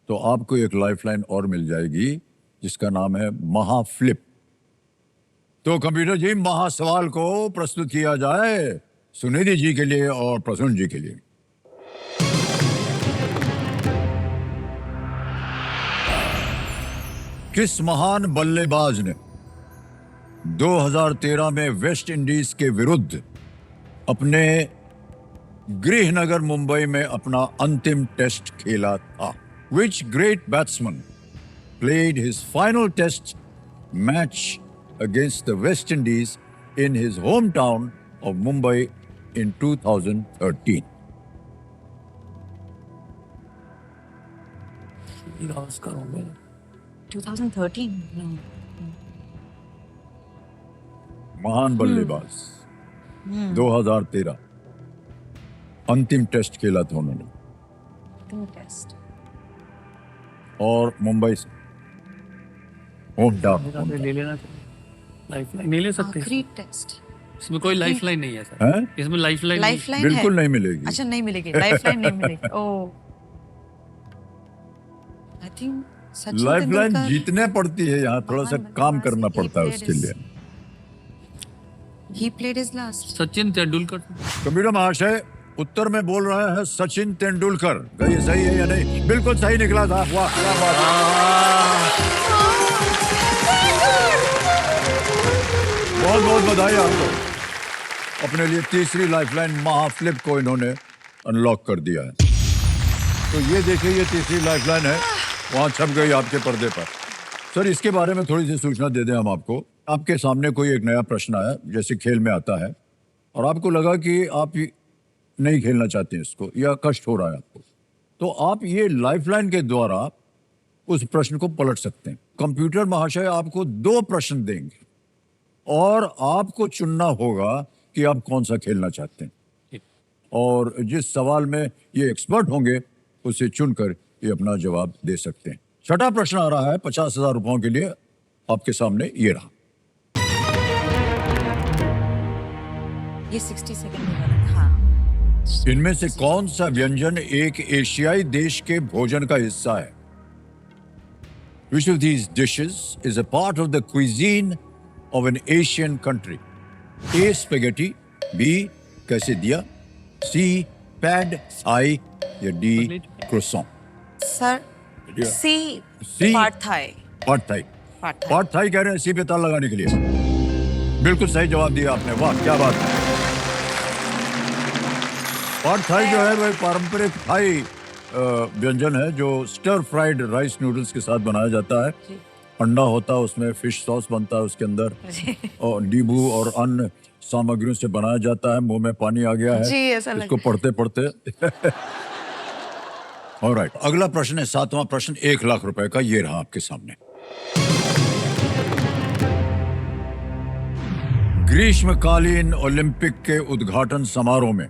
तो आपको एक लाइफलाइन और मिल जाएगी जिसका नाम है महाफ्लिप। तो कंप्यूटर जी, महासवाल को प्रस्तुत किया जाए सुनिधि जी के लिए और प्रसून जी के लिए। किस महान बल्लेबाज ने 2013 में वेस्ट इंडीज के विरुद्ध अपने गृहनगर मुंबई में अपना अंतिम टेस्ट खेला था? Which great batsman played his final test match against the West Indies in his hometown of Mumbai in 2013? Gavaskar हो गए। 2013। महान बल्लेबाज 2013 अंतिम टेस्ट खेला था उन्होंने टेस्ट। और मुंबई से होम टाउन। ले लेना लाइफलाइन नहीं ले सकते आखिरी टेस्ट। इसमें कोई लाइफलाइन नहीं है सर। हैं? इसमें लाइफलाइन लाइफलाइन है? बिल्कुल नहीं मिलेगी। अच्छा, नहीं मिलेगी लाइफलाइन, नहीं मिलेगी। Oh, I think Sachin lifeline Tendulkar. जीतने पड़ती है, यहाँ थोड़ा सा काम करना पड़ता है उसके लिए। He played his last. Sachin Tendulkar. Computer महाशय, उत्तर में बोल रहा है सचिन तेंदुलकर। क्या ये सही है या नहीं? बिल्कुल सही निकला था। वाह क्या बात है। बधाई आपको, अपने लिए तीसरी लाइफलाइन महाफ्लिप को इन्होंने अनलॉक कर दिया है। तो ये देखिए, ये तीसरी लाइफलाइन है, वहां छप गई आपके पर्दे पर। सर, इसके बारे में थोड़ी सी सूचना दे दें हम आपको। आपके सामने कोई एक नया प्रश्न आया, जैसे खेल में आता है, और आपको लगा कि आप नहीं खेलना चाहते इसको या कष्ट हो रहा है आपको, तो आप ये लाइफलाइन के द्वारा उस प्रश्न को पलट सकते हैं। कंप्यूटर महाशय आपको 2 प्रश्न देंगे और आपको चुनना होगा कि आप कौन सा खेलना चाहते हैं, और जिस सवाल में ये एक्सपर्ट होंगे उसे चुनकर ये अपना जवाब दे सकते हैं। छठा प्रश्न आ रहा है 50,000 रुपयों के लिए, आपके सामने ये रहा। ये 60 सेकंड में बना था। हाँ। इनमें से कौन सा व्यंजन एक एशियाई देश के भोजन का हिस्सा है? Which of these dishes is a part of the cuisine of an Asian country? A. Spaghetti, B. quesadilla, C. pad thai या D. croissant? Sir Yeah. सी pad Thai. Pad thai. Pad Thai. Pad thai कह रहे हैं सी पे ताल लगाने के लिए। बिल्कुल सही जवाब दिया आपने, वाह क्या बात है। पॉट थाई जो है वह पारंपरिक थाई व्यंजन है जो स्टर फ्राइड राइस नूडल्स के साथ बनाया जाता है। अंडा होता है उसमें, फिश सॉस बनता है उसके अंदर, और नींबू और अन्य सामग्रियों से बनाया जाता है। मुंह में पानी आ गया है जी, ऐसा लग इसको पढ़ते पढ़ते। ऑलराइट, अगला प्रश्न है 7वां प्रश्न, 1 लाख रुपए का। ये रहा आपके सामने। ग्रीष्मकालीन ओलंपिक के उद्घाटन समारोह में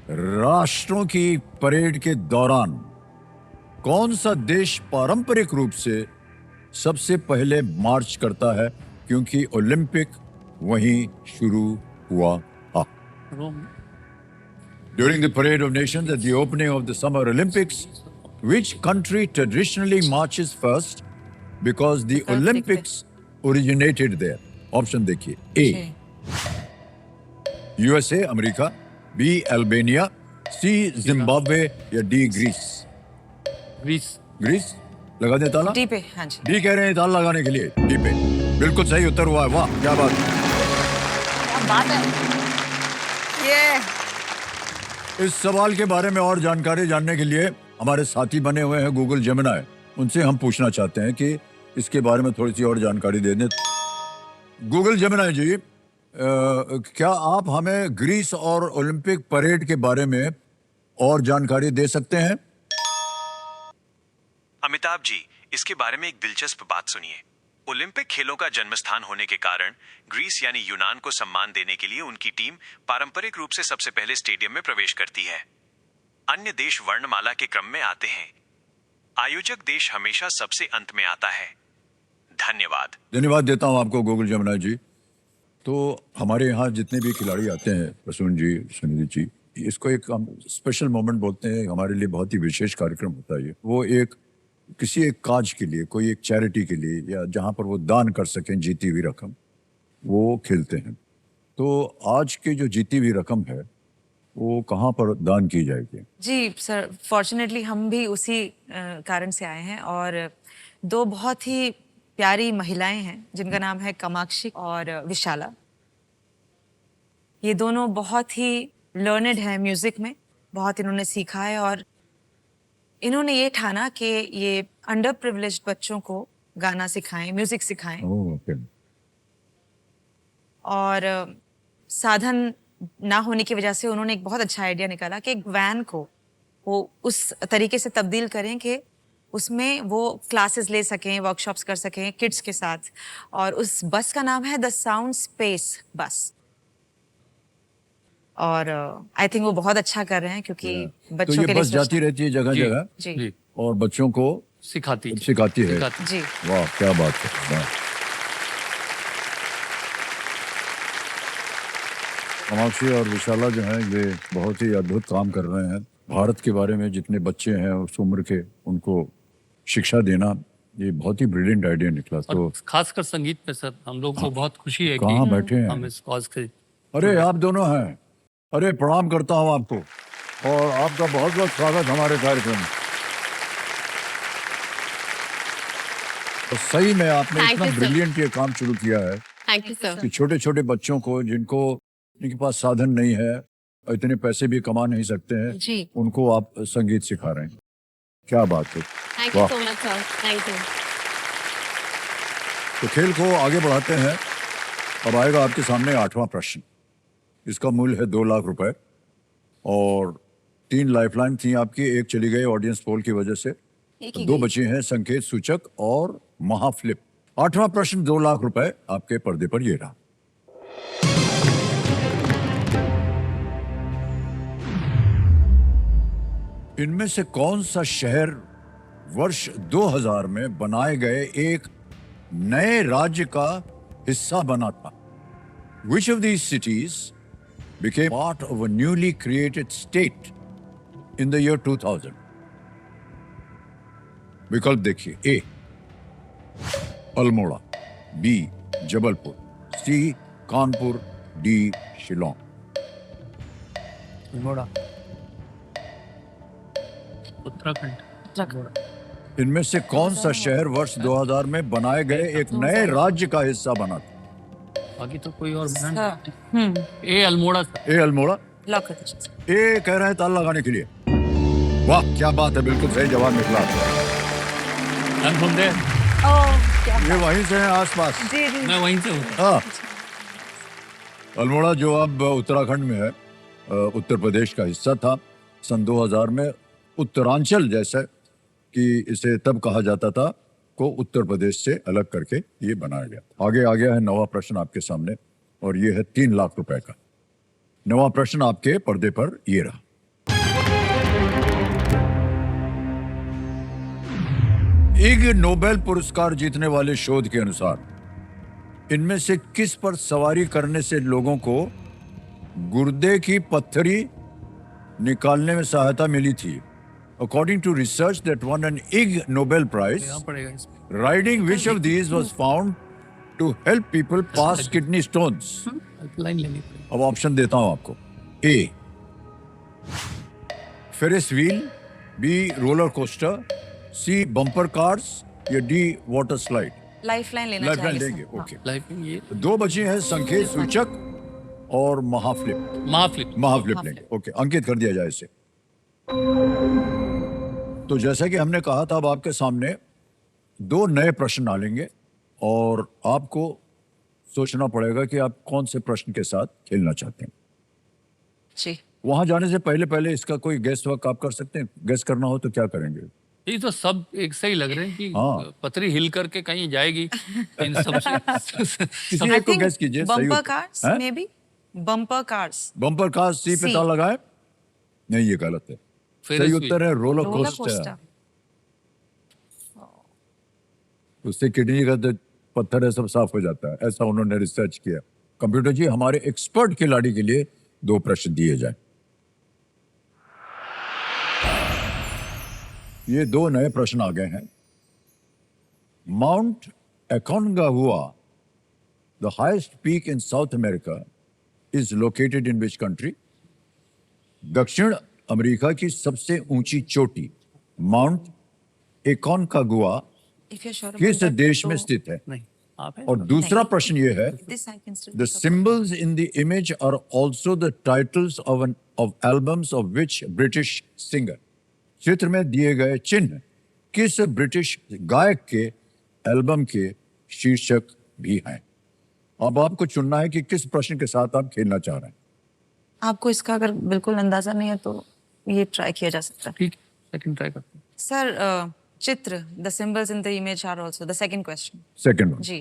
राष्ट्रों की परेड के दौरान कौन सा देश पारंपरिक रूप से सबसे पहले मार्च करता है, क्योंकि ओलंपिक वहीं शुरू हुआ था? During the parade of nations at the opening of the Summer Olympics, which country traditionally marches first because the Olympics originated there? Option देखिए, A. USA America, B. Albania, C. Zimbabwe या D. ग्रीस? ग्रीस लगा दे ताला? डी पे। हाँ जी। डी कह रहे हैं ताला लगाने के लिए, डी पे बिल्कुल सही उत्तर हुआ है। वाह क्या बात है। क्या बात है। ये इस सवाल के बारे में और जानकारी जानने के लिए हमारे साथी बने हुए हैं गूगल जेमिनाई, उनसे हम पूछना चाहते हैं कि इसके बारे में थोड़ी सी और जानकारी दे दें। गूगल जेमिनाई जी, क्या आप हमें ग्रीस और ओलंपिक परेड के बारे में और जानकारी दे सकते हैं? अमिताभ जी, इसके बारे में एक दिलचस्प बात सुनिए। ओलंपिक खेलों का जन्मस्थान होने के कारण ग्रीस यानी यूनान को सम्मान देने के लिए उनकी टीम पारंपरिक रूप से सबसे पहले स्टेडियम में प्रवेश करती है। अन्य देश वर्णमाला के क्रम में आते हैं। आयोजक देश हमेशा सबसे अंत में आता है। धन्यवाद। धन्यवाद देता हूं आपको गूगल जेमिनाई जी। तो हमारे यहाँ जितने भी खिलाड़ी आते हैं, प्रसून जी, सुनील जी, इसको एक हम स्पेशल मोमेंट बोलते हैं। हमारे लिए बहुत ही विशेष कार्यक्रम होता है ये। वो एक किसी एक काज के लिए, कोई एक चैरिटी के लिए, या जहाँ पर वो दान कर सकें जीती हुई रकम, वो खेलते हैं। तो आज की जो जीती हुई रकम है वो कहाँ पर दान की जाएगी? जी सर, फॉर्चुनेटली हम भी उसी कारण से आए हैं, और 2 बहुत ही प्यारी महिलाएं हैं जिनका नाम है कामाक्षी और विशाला। ये दोनों बहुत ही लर्नेड हैं म्यूजिक में, बहुत इन्होंने सीखा है, और इन्होंने ये ठाना कि ये अंडर प्रिविलेज्ड बच्चों को गाना सिखाएं, म्यूजिक सिखाएं। ओके। और साधन ना होने की वजह से उन्होंने एक बहुत अच्छा आइडिया निकाला कि एक वैन को वो उस तरीके से तब्दील करें कि उसमें वो क्लासेस ले सकें, वर्कशॉप्स कर सकें किड्स के साथ। और उस बस का नाम है द साउंड स्पेस बस, और आई थिंक वो बहुत अच्छा कर रहे हैं, क्योंकि तो बच्चों ये के लिए बस जाती रहती है जगह जगह जी और बच्चों को सिखाती है। जी। वाह क्या बात है। वाह। कामाक्षी और विशाला जो हैं ये बहुत ही अद्भुत काम कर रहे हैं। भारत के बारे में जितने बच्चे हैं उस उम्र के, उनको शिक्षा देना, ये बहुत ही ब्रिलियंट आइडिया निकला। तो और खासकर संगीत में सर हम लोग को बहुत खुशी है कहाँ कि बैठे हैं? हम इस कॉज के। अरे आप दोनों हैं, अरे प्रणाम करता हूँ आपको, और आपका बहुत बहुत स्वागत हमारे कार्यक्रम में। तो सही में आपने Thank इतना you, sir. ब्रिलियंट ये काम शुरू किया है थैंक यू सर। कि छोटे छोटे बच्चों को जिनके पास साधन नहीं है, इतने पैसे भी कमा नहीं सकते हैं, जी उनको आप संगीत सिखा रहे हैं। क्या बात है। थैंक यू वाह। So much sir, thank you. तो खेल को आगे बढ़ाते हैं। अब आएगा आपके सामने 8वां प्रश्न। इसका मूल्य है 2 लाख रुपए और 3 लाइफलाइन थी आपकी, एक चली गई ऑडियंस पोल की वजह से, एक ही 2 गई। बचे हैं संकेत सूचक और महाफ्लिप। 8वां प्रश्न 2 लाख रुपए आपके पर्दे पर ये रहा। इनमें से कौन सा शहर वर्ष 2000 में बनाए गए एक नए राज्य का हिस्सा बना था? Which of these cities became part of a newly created state in the year 2000? विकल्प देखिए। ए अल्मोड़ा, बी जबलपुर, सी कानपुर, डी शिलोंग। अल्मोड़ा, उत्तराखंड। इनमें से कौन सा शहर वर्ष 2000 में बनाए गए एक नए राज्य का हिस्सा बना था? बाकी तो कोई और बना सर, नहीं। ए अल्मोड़ा सर। ए अल्मोड़ा। लॉक कर दीजिए। ए कह रहे हैं ताला लगाने के लिए। वाह क्या बात है, बिल्कुल सही जवाब निकला। कंफर्म दे। ये वहीं से है आसपास। मैं वहीं से हूँ। हाँ, अल्मोड़ा जो अब उत्तराखंड में है, उत्तर प्रदेश का हिस्सा था। सन 2000 में उत्तरांचल, जैसे कि इसे तब कहा जाता था, को उत्तर प्रदेश से अलग करके ये बनाया गया। आगे आ गया है 9वां प्रश्न आपके सामने और ये है 3 लाख रुपए का। 9वां प्रश्न आपके पर्दे पर ये रहा। इग नोबेल पुरस्कार जीतने वाले शोध के अनुसार इनमें से किस पर सवारी करने से लोगों को गुर्दे की पत्थरी निकालने में सहायता मिली थी? According to research that won an Ig Nobel Prize, यहाँ पड़ेगा इसमें। riding which of these was found to help people pass kidney stones? Line लेनी पड़ेगी। अब ऑप्शन देता हूं आपको। A Ferris wheel, B roller coaster, C bumper cars या डी वाटर स्लाइड। लाइफलाइन लेना लाइफलाइन चाहेंगे लेंगे। सर। ओके, लाइफ में ये 2 बचे हैं संकेत सूचक और महाफ्लिप। महाफ्लिप। महाफ्लिप लेंगे। ओके, अंकित कर दिया जाए इसे। तो जैसा कि हमने कहा था, अब आपके सामने 2 नए प्रश्न डालेंगे और आपको सोचना पड़ेगा कि आप कौन से प्रश्न के साथ खेलना चाहते हैं। जी वहां जाने से पहले पहले इसका कोई गेस वर्क आप कर सकते हैं? गेस करना हो तो क्या करेंगे? ये तो सब एक से ही लग रहे हैं कि हाँ। पतरी हिल करके कहीं जाएगी इन सब से। किसी एक को गेस कीजिए। सही बम्पर उत्तर- कार्स हैं? में भी बम्पर कार्स। बम्पर कार सी पे सी। ताला लगाए? नहीं, ये गलत है। फेरिस सही व्हील। उत्तर है रोलर रोलर कोस्टर। कोस्टर। उससे किडनी का जो पत्थर है सब साफ हो जाता है, ऐसा उन्होंने रिसर्च किया। कंप्यूटर जी, हमारे एक्सपर्ट खिलाड़ी के लिए 2 प्रश्न दिए जाए। ये 2 नए प्रश्न आ गए हैं। Mount Aconcagua, the highest peak in South America, is located in which country? दक्षिण अमेरिका की सबसे ऊंची चोटी Mount Aconcagua If you're sure about किस that, देश तो में स्थित है? नहीं आप हैं? और दूसरा प्रश्न ये है, this I can still the symbols in the image are also the titles of albums of which British singer? चित्र में दिए गए चिन्ह किस ब्रिटिश गायक के एल्बम के शीर्षक भी हैं? अब आपको चुनना है कि किस प्रश्न के साथ आप खेलना चाह रहे हैं। आपको इसका अगर बिल्कुल अंदाजा नहीं है तो ये ट्राई किया जा सकता है। ठीक, सेकंड ट्राई करते हैं। सर, चित्र, the symbols in the image are also the second question. Second one. जी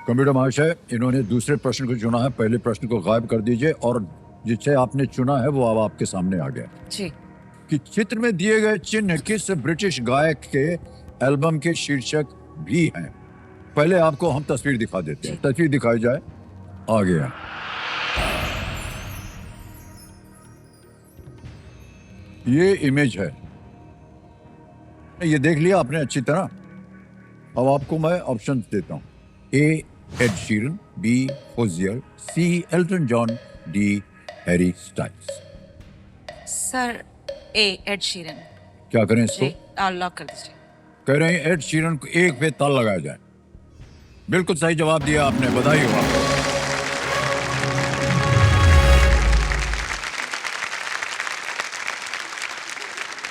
कंप्यूटर महाशय, इन्होंने दूसरे प्रश्न को चुना है। पहले प्रश्न को गायब कर दीजिए और जिसे आपने चुना है वो अब आपके सामने आ गया जी। कि चित्र में दिए गए चिन्ह किस ब्रिटिश गायक के एल्बम के शीर्षक भी हैं। पहले आपको हम तस्वीर दिखा देते हैं। तस्वीर दिखाई जाए। आ गया। ये इमेज है, ये देख लिया आपने अच्छी तरह। अब आपको मैं ऑप्शन देता हूं। A Ed Sheeran, B Hozier, C Elton John, D Harry Styles. Sir, A Ed Sheeran. क्या करें इसको? जी लॉक कर दीजिए। कह रहे हैं एड शीरन को 1 पे ताला लगाया जाए। बिल्कुल सही जवाब दिया आपने, बधाई हो आपको।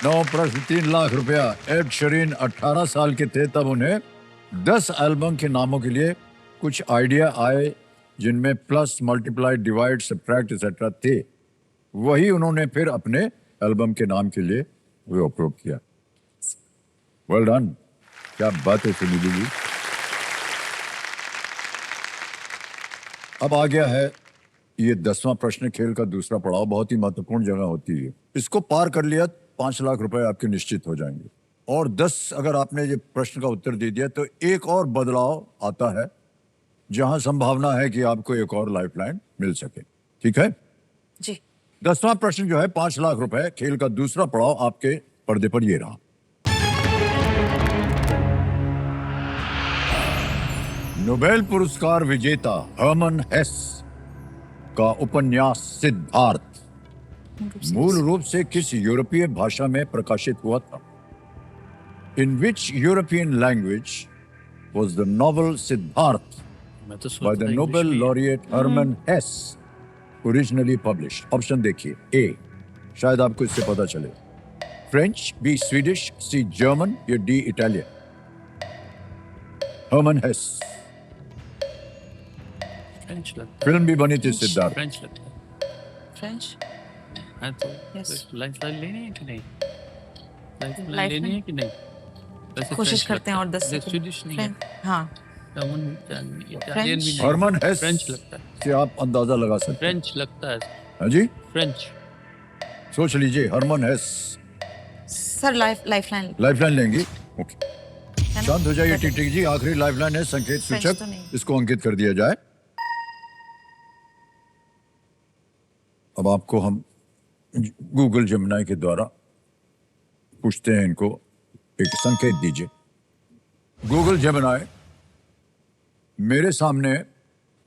नौ प्रश्न 3 लाख रुपया। एड शरीन 18 साल के थे तब उन्हें 10 एल्बम के नामों के लिए कुछ आइडिया आए जिनमें plus, multiply, divide, subtract etcetera थे। वही उन्होंने फिर अपने एल्बम के नाम के लिए वो उपयोग किया। वेल डन, क्या बात है सुनीति जी। अब आ गया है ये 10वां प्रश्न, खेल का दूसरा पड़ाव। बहुत ही महत्वपूर्ण जगह होती है। इसको पार कर लिया 5 लाख रुपए आपके निश्चित हो जाएंगे। और 10 अगर आपने ये प्रश्न का उत्तर दे दिया तो एक और बदलाव आता है जहां संभावना है कि आपको एक और लाइफलाइन मिल सके। ठीक है जी। 10वां प्रश्न जो है 5 लाख रुपए, खेल का दूसरा पड़ाव आपके पर्दे पर ये रहा। नोबेल पुरस्कार विजेता हर्मन हेस का उपन्यास सिद्धार्थ मूल रूप से किस यूरोपीय भाषा में प्रकाशित हुआ था? In which European language was the novel Siddhartha मैं तो by the Nobel laureate Hermann Hesse originally published? Option देखिए। ए, शायद आपको इससे पता चले, फ्रेंच, बी स्वीडिश, सी जर्मन या डी इटालियन। हर्मन हेस, फ्रेंच लगता फिल्म भी बनी थी सिद्धार्थ। फ्रेंच लगता है। फ्रेंच। हाँ तो Yes. लाइफलाइन लेनी है कि नहीं? Lifeline Lifeline? लेनी है कि नहीं? वैसे कोशिश फ्रेंच करते हैं और 10 लगता है। सेकंड। स्वीडिश नहीं है। हाँ। जर्मन, इटालियन भी नहीं। हर्मन हेस फ्रेंच लगता है। से आप अंदाजा लगा सकते हैं। फ्रेंच लगता है। हाँ जी, फ्रेंच। सोच लीजिए। हर्मन हेस, सर लाइफलाइन लाइफलाइन लेंगी? ओके, है ना? शांत हो जाइए टिक टिक जी। आखिरी लाइफलाइन है, संकेत फ्रेंच सूचक, तो नहीं। इसको अंकित कर दिया जाए। अब आपको हम गूगल जेमिनी के द्वारा पूछते हैं, इनको एक संकेत दीजिए। गूगल जेमिनी, मेरे सामने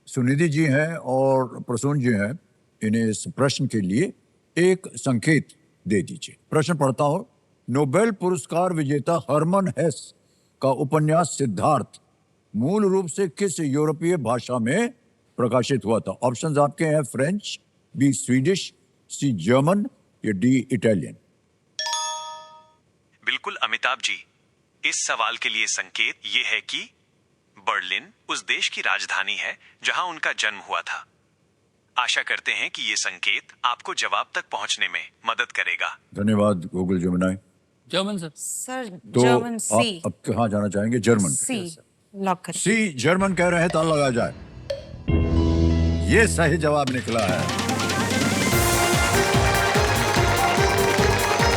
सुनिधि जी हैं और प्रसून जी हैं। इन्हें इस प्रश्न के लिए एक संकेत दे दीजिए। प्रश्न पढ़ता हूं। नोबेल पुरस्कार विजेता हर्मन हेस का उपन्यास सिद्धार्थ मूल रूप से किस यूरोपीय भाषा में प्रकाशित हुआ था? ऑप्शंस आपके हैं, फ्रेंच, बी स्वीडिश, सी जर्मन या डी इटालियन। बिल्कुल अमिताभ जी, इस सवाल के लिए संकेत ये है कि बर्लिन उस देश की राजधानी है जहां उनका जन्म हुआ था। आशा करते हैं कि ये संकेत आपको जवाब तक पहुंचने में मदद करेगा। धन्यवाद Google Gemini. German sir. Sir तो जर्मन सी। अब कहाँ जाना चाहेंगे? जर्मन पे। सी लॉक करें। सी जर्मन कह रहे हैं, ताला लगाया जाए। ये सही जवाब निकला है।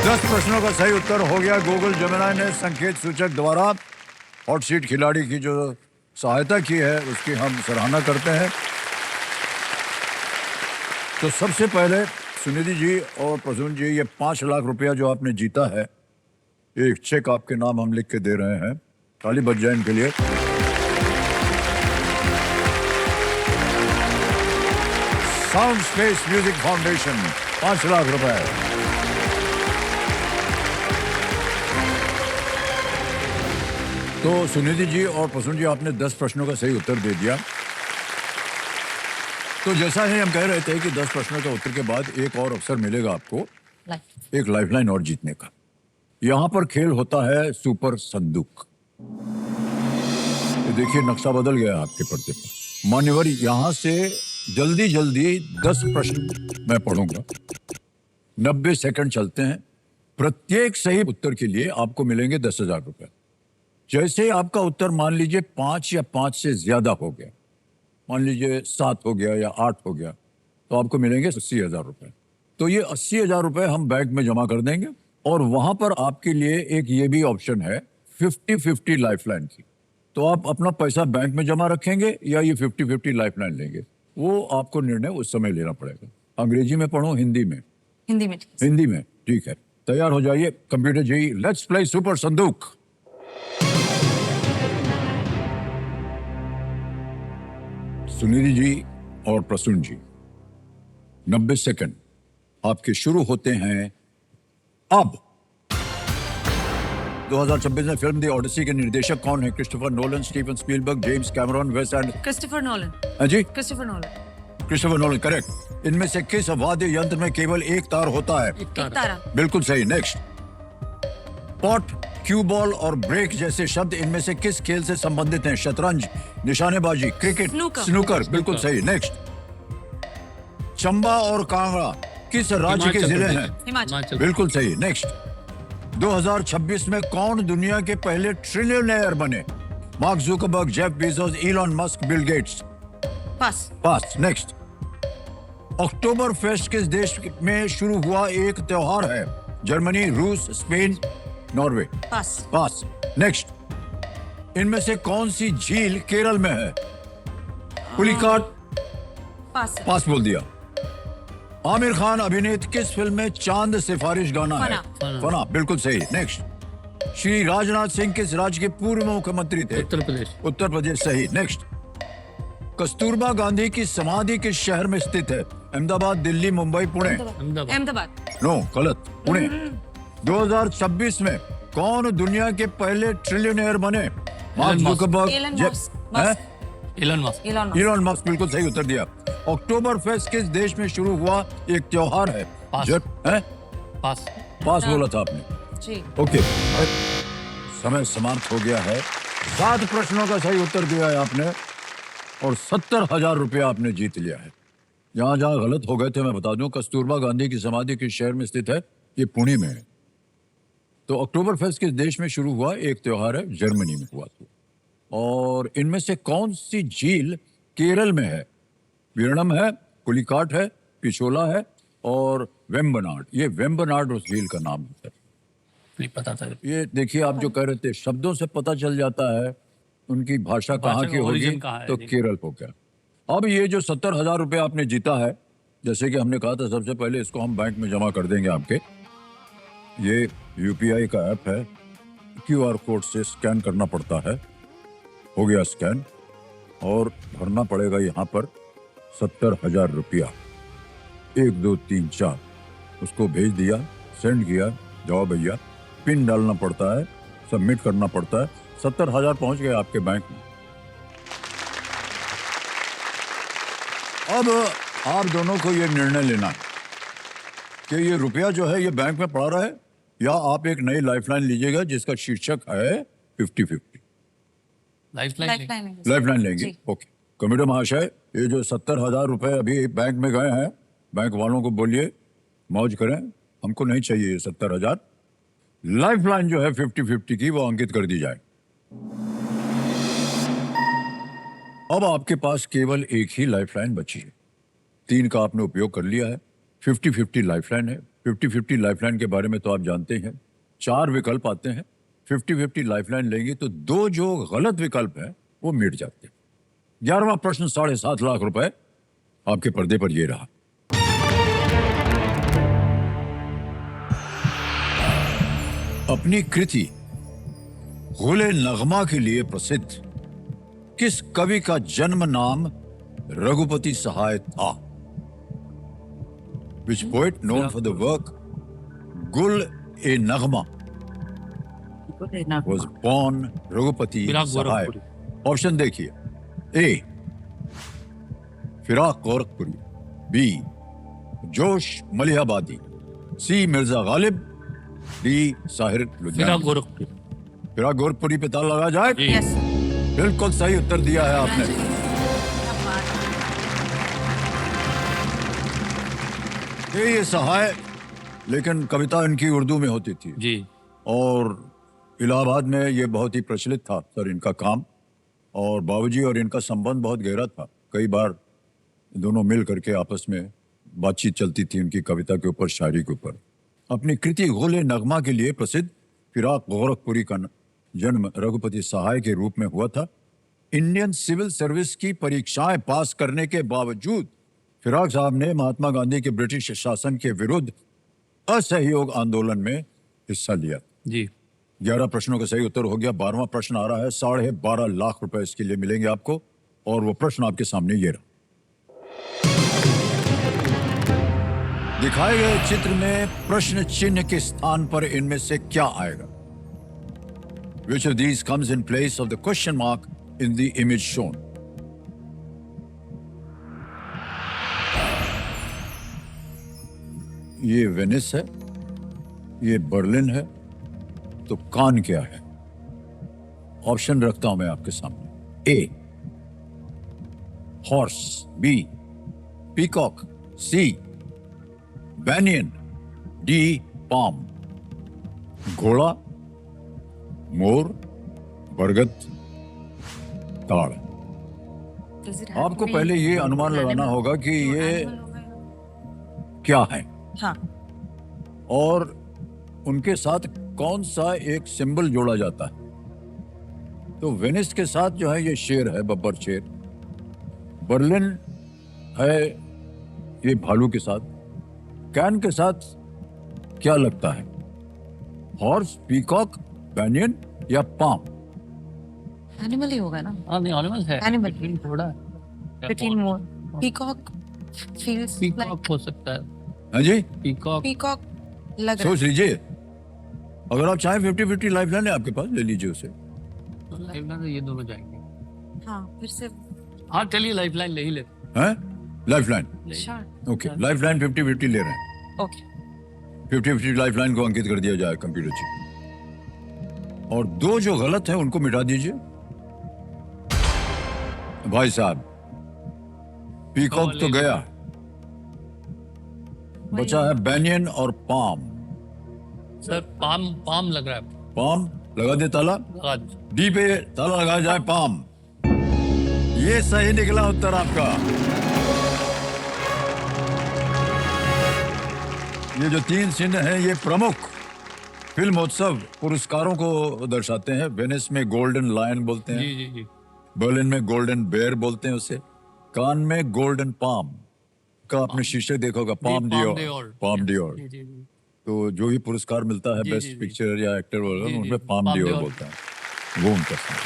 10 प्रश्नों का सही उत्तर हो गया। गूगल जेमिनी ने संकेत सूचक द्वारा हॉट सीट खिलाड़ी की जो सहायता की है उसकी हम सराहना करते हैं। तो सबसे पहले सुनिधि जी और प्रसून जी, ये 5 लाख रुपया जो आपने जीता है, एक चेक आपके नाम हम लिख के दे रहे हैं। ताली बज जाए इनके लिए। Sound space music foundation 5 lakh रुपए। तो सुनिधि जी और प्रसून जी, आपने 10 प्रश्नों का सही उत्तर दे दिया। तो जैसा ही हम कह रहे थे कि 10 प्रश्नों का उत्तर के बाद एक और अवसर मिलेगा आपको, एक लाइफलाइन और जीतने का। यहां पर खेल होता है सुपर संदूक। ये देखिए, नक्शा बदल गया आपके पर्दे पर। मान्यवर, यहां से जल्दी जल्दी 10 प्रश्न मैं पढ़ूंगा। 90 सेकंड चलते हैं। प्रत्येक सही उत्तर के लिए आपको मिलेंगे 10,000 रुपए। जैसे आपका उत्तर मान लीजिए 5 या 5 से ज्यादा हो गया, मान लीजिए 7 हो गया या 8 हो गया, तो आपको मिलेंगे 80,000 रुपए। तो ये 80,000 रुपए हम बैंक में जमा कर देंगे और वहां पर आपके लिए एक ये भी ऑप्शन है 50-50 लाइफलाइन की। तो आप अपना पैसा बैंक में जमा रखेंगे या ये 50-50 लाइफलाइन लेंगे, वो आपको निर्णय उस समय लेना पड़ेगा। अंग्रेजी में पढ़ो, हिंदी में? हिंदी में। हिंदी में, ठीक है। तैयार हो जाइए computer ji. Let's play super संदूक। सुनिधि जी और प्रसून जी, 90 सेकंड आपके शुरू होते हैं अब। 2026 में फिल्म द ओडिसी के निर्देशक कौन है? Christopher Nolan, Steven Spielberg, James Cameron, Wes and Christopher Nolan. हाँ जी, Christopher Nolan. Christopher Nolan correct. इनमें से किस वाद्य यंत्र में केवल एक तार होता है? एक तारा। बिल्कुल सही। नेक्स्ट, पॉट, क्यू बॉल और ब्रेक जैसे शब्द इनमें से किस खेल से संबंधित हैं? शतरंज, निशानेबाजी, क्रिकेट, स्नूकर। स्नूकर। बिल्कुल सही। नेक्स्ट, चंबा और कांगड़ा किस राज्य के हिमाचल जिले प्रदेश। हैं? हिमाचल। बिल्कुल सही। नेक्स्ट, 2026 में कौन दुनिया के पहले ट्रिलियनेयर बने? Mark Zuckerberg, Jeff Bezos, Elon Musk, Bill Gates. Pass. Pass. Next, October fest किस देश में शुरू हुआ एक त्योहार है? जर्मनी, रूस, स्पेन, नॉर्वे। पास। पास। नेक्स्ट, इनमें से कौन सी झील केरल में है? पुलिकाट। पास। पास बोल दिया। आमिर खान अभिनीत किस फिल्म में चांद सिफारिश गाना है? फना। बिल्कुल सही। नेक्स्ट, श्री राजनाथ सिंह किस राज्य के पूर्व मुख्यमंत्री थे? उत्तर प्रदेश। उत्तर प्रदेश। सही। नेक्स्ट, कस्तूरबा गांधी की समाधि किस शहर में स्थित है? अहमदाबाद, दिल्ली, मुंबई, पुणे। अहमदाबाद। नो, गलत। पुणे। 2026 में कौन दुनिया के पहले ट्रिलियनेयर बने? Mark Musk. Zuckerberg, Elon Jeff- Musk. हैं? Elon Musk. Elon Musk. बिल्कुल सही उत्तर दिया। अक्टूबर फेस्ट किस देश में शुरू हुआ एक त्योहार है? पास। हैं? पास। पास बोला था आपने। जी। ओके, समय समाप्त हो गया है। 7 प्रश्नों का सही उत्तर दिया है आपने और 70,000 रुपया आपने जीत लिया है। जहां जहां गलत हो गए थे मैं बता दूं, कस्तूरबा गांधी की समाधि किस शहर में स्थित है? ये पुणे में है। तो अक्टूबर फेस्ट किस देश में शुरू हुआ एक त्योहार है? जर्मनी में हुआ था। और इनमें से कौन सी झील केरल में है? वीरणम है, पुलिकाट है, पिछोला है और वेम्बनाड। ये वेम्बनाड उस झील का नाम है। नहीं पता था। ये देखिए, आप जो कह रहे थे शब्दों से पता चल जाता है उनकी भाषा कहाँ की का होगी, origin कहाँ है, तो जी। केरल हो गया। अब ये जो 70,000 रुपये आपने जीता है, जैसे कि हमने कहा था सबसे पहले, इसको हम बैंक में जमा कर देंगे आपके। ये यूपीआई का ऐप है, क्यूआर कोड से स्कैन करना पड़ता है। हो गया स्कैन और भरना पड़ेगा यहाँ पर 70,000 रुपया। 1 2 3 4 उसको भेज दिया, सेंड किया, जाओ भैया। पिन डालना पड़ता है, सबमिट करना पड़ता है। 70,000 पहुंच गए आपके बैंक में। अब आप दोनों को ये निर्णय लेना है कि ये रुपया जो है ये बैंक में पड़ा रहे या आप एक नई लाइफलाइन लीजिएगा जिसका शीर्षक है 50-50। लाइफलाइन। लाइफलाइन लेंगे। जी। ओके, कमेटी महाशय, ये जो 70,000 रुपए अभी बैंक में गए हैं, बैंक वालों को बोलिए मौज करें, हमको नहीं चाहिए ये 70,000। लाइफलाइन जो है 50-50 की, वो अंकित कर दी जाए। अब आपके पास केवल एक ही लाइफलाइन बची है। 3 का आपने उपयोग कर लिया है। 50-50 लाइफलाइन है। 50-50 लाइफलाइन के बारे में तो आप जानते हैं, 4 विकल्प आते हैं। 50-50 लाइफलाइन लेंगे तो 2 जो गलत विकल्प हैं वो मिट जाते हैं। 11वां प्रश्न 7.5 लाख रुपए आपके पर्दे पर ये रहा। अपनी कृति गुले नगमा के लिए प्रसिद्ध किस कवि का जन्म नाम रघुपति सहाय था? Which poet known for the work Gul e Nagma was born Raghupati फिराक Sahai? गोरखपुरी। ऑप्शन देखिए। ए फिराक गोरखपुरी, बी जोश मलिहाबादी, सी मिर्जा गालिब, डी साहिर फिराक लुधियाना। गोरखपुरी। फिराक गोरखपुरी पे ताला लगा जाए। जी। यस। बिल्कुल सही उत्तर दिया है आपने। ये सहाय, लेकिन कविता इनकी उर्दू में होती थी जी। और इलाहाबाद में ये बहुत ही प्रचलित था सर इनका काम। और बाबूजी और इनका संबंध बहुत गहरा था। कई बार दोनों मिल करके आपस में बातचीत चलती थी उनकी कविता के ऊपर, शायरी के ऊपर। अपनी कृति गुल नगमा के लिए प्रसिद्ध फिराक गोरखपुरी का जन्म रघुपति सहाय के रूप में हुआ था। इंडियन सिविल सर्विस की परीक्षाएं पास करने के बावजूद फिराक साहब ने महात्मा गांधी के ब्रिटिश शासन के विरुद्ध असहयोग आंदोलन में हिस्सा लिया। जी। 11 प्रश्नों का सही उत्तर हो गया। 12वां प्रश्न आ रहा है। 12.5 लाख रुपए इसके लिए मिलेंगे आपको और वो प्रश्न आपके सामने ये रहा। दिखाए गए चित्र में प्रश्न चिन्ह के स्थान पर इनमें से क्या आएगा? Which of these comes in place of the question mark in the image shown? ये वेनिस है, ये बर्लिन है, तो कान क्या है? ऑप्शन रखता हूं मैं आपके सामने। A horse, B peacock, C banyan, D palm. घोड़ा, मोर, बरगद, ताड़। आपको पहले ये अनुमान लगाना होगा कि ये क्या है हाँ और उनके साथ कौन सा एक सिंबल जोड़ा जाता है। तो वेनिस के साथ जो है ये शेर है, बब्बर शेर। बर्लिन है ये भालू के साथ। कैन के साथ क्या लगता है? हॉर्स, पीकॉक, बैनियन या पाम? एनिमल ही होगा ना। हाँ नहीं एनिमल है, Animal. Between थोड़ा बिटवीन मोर पीकॉक फील्स पीकॉक हो सकता है। हाँ जी, पीकॉक पीकॉक लग रहा सोच लीजिए। अगर आप चाहें 50-50 लाइफ लाइन है आपके पास, ले लीजिए उसे। लाइफ लाइन ये दोनों जाएंगे। है। हाँ फिर से हाँ चलिए लाइफ लाइन ले ही लेते हैं life line? Sure okay, life line 50-50 ले रहे हैं। ओके 50-50 लाइफ लाइन को अंकित कर दिया जाए कंप्यूटर जी। और दो जो गलत है उनको मिटा दीजिए। भाई साहब, पीकॉक तो गया, बचा है बैनियन और पाम। सर पाम पाम लग रहा है। पाम लगा दे ताला। लगा दीजिए। डी पे ताला लगाया जाए, पाम। ये सही निकला उत्तर आपका। ये जो 3 चिन्ह हैं ये प्रमुख फिल्मोत्सव पुरस्कारों को दर्शाते हैं। वेनिस में गोल्डन लायन बोलते हैं, जी जी जी। बर्लिन में गोल्डन बेयर बोलते हैं उसे, कान में गोल्डन पाम का आपने शीर्षक देखा होगा, पाम डियोर। Palme d'Or. जी जी जी। तो जो भी पुरस्कार मिलता है जी, बेस्ट जी, जी। पिक्चर या एक्टर जी, वगैरह, जी, उनमें पाम पाम डियोर डियोर। बोलता है, वो उनका स्थान।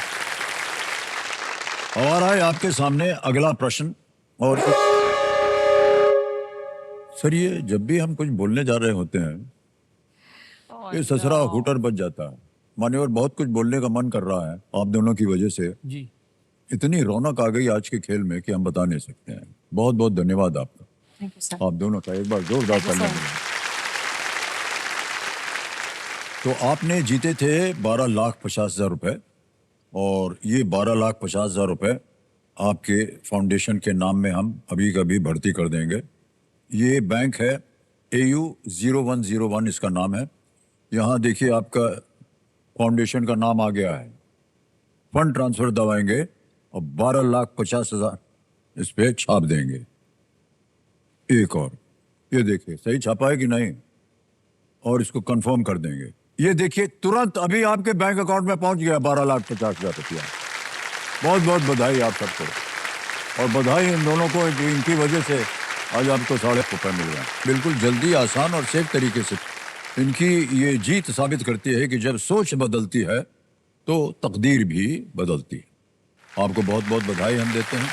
और आए आपके सामने अगला प्रश्न। और सर ये जब भी हम कुछ बोलने जा रहे होते हैं ये ससरा हुटर बच जाता है। मान्यवर, बहुत कुछ बोलने का मन कर रहा है आप दोनों की वजह से। जी इतनी रौनक आ गई आज के खेल में कि हम बता नहीं सकते हैं। बहुत बहुत धन्यवाद आपका, थैंक यू सर। आप दोनों का एक बार जोरदार तालियां बजाएं। तो आपने जीते थे 12,50,000 रुपए, और ये 12,50,000 रुपए आपके फाउंडेशन के नाम में हम अभी कभी भर्ती कर देंगे। ये बैंक है AU 0101 इसका नाम है। यहाँ देखिए आपका फाउंडेशन का नाम आ गया है। फंड ट्रांसफर दबाएंगे और 12,50,000 इस पे छाप देंगे। एक और ये देखिए सही छापा है कि नहीं, और इसको कंफर्म कर देंगे। ये देखिए तुरंत अभी आपके बैंक अकाउंट में पहुंच गया 12,50,000 रुपया। बहुत बहुत बधाई आप सबको, और बधाई इन दोनों को जो इनकी वजह से आज आपको 7.5 रुपए मिल रहे हैं। बिल्कुल जल्दी, आसान और सेफ तरीके से। इनकी ये जीत साबित करती है कि जब सोच बदलती है तो तकदीर भी बदलती है। आपको बहुत बहुत बधाई हम देते हैं।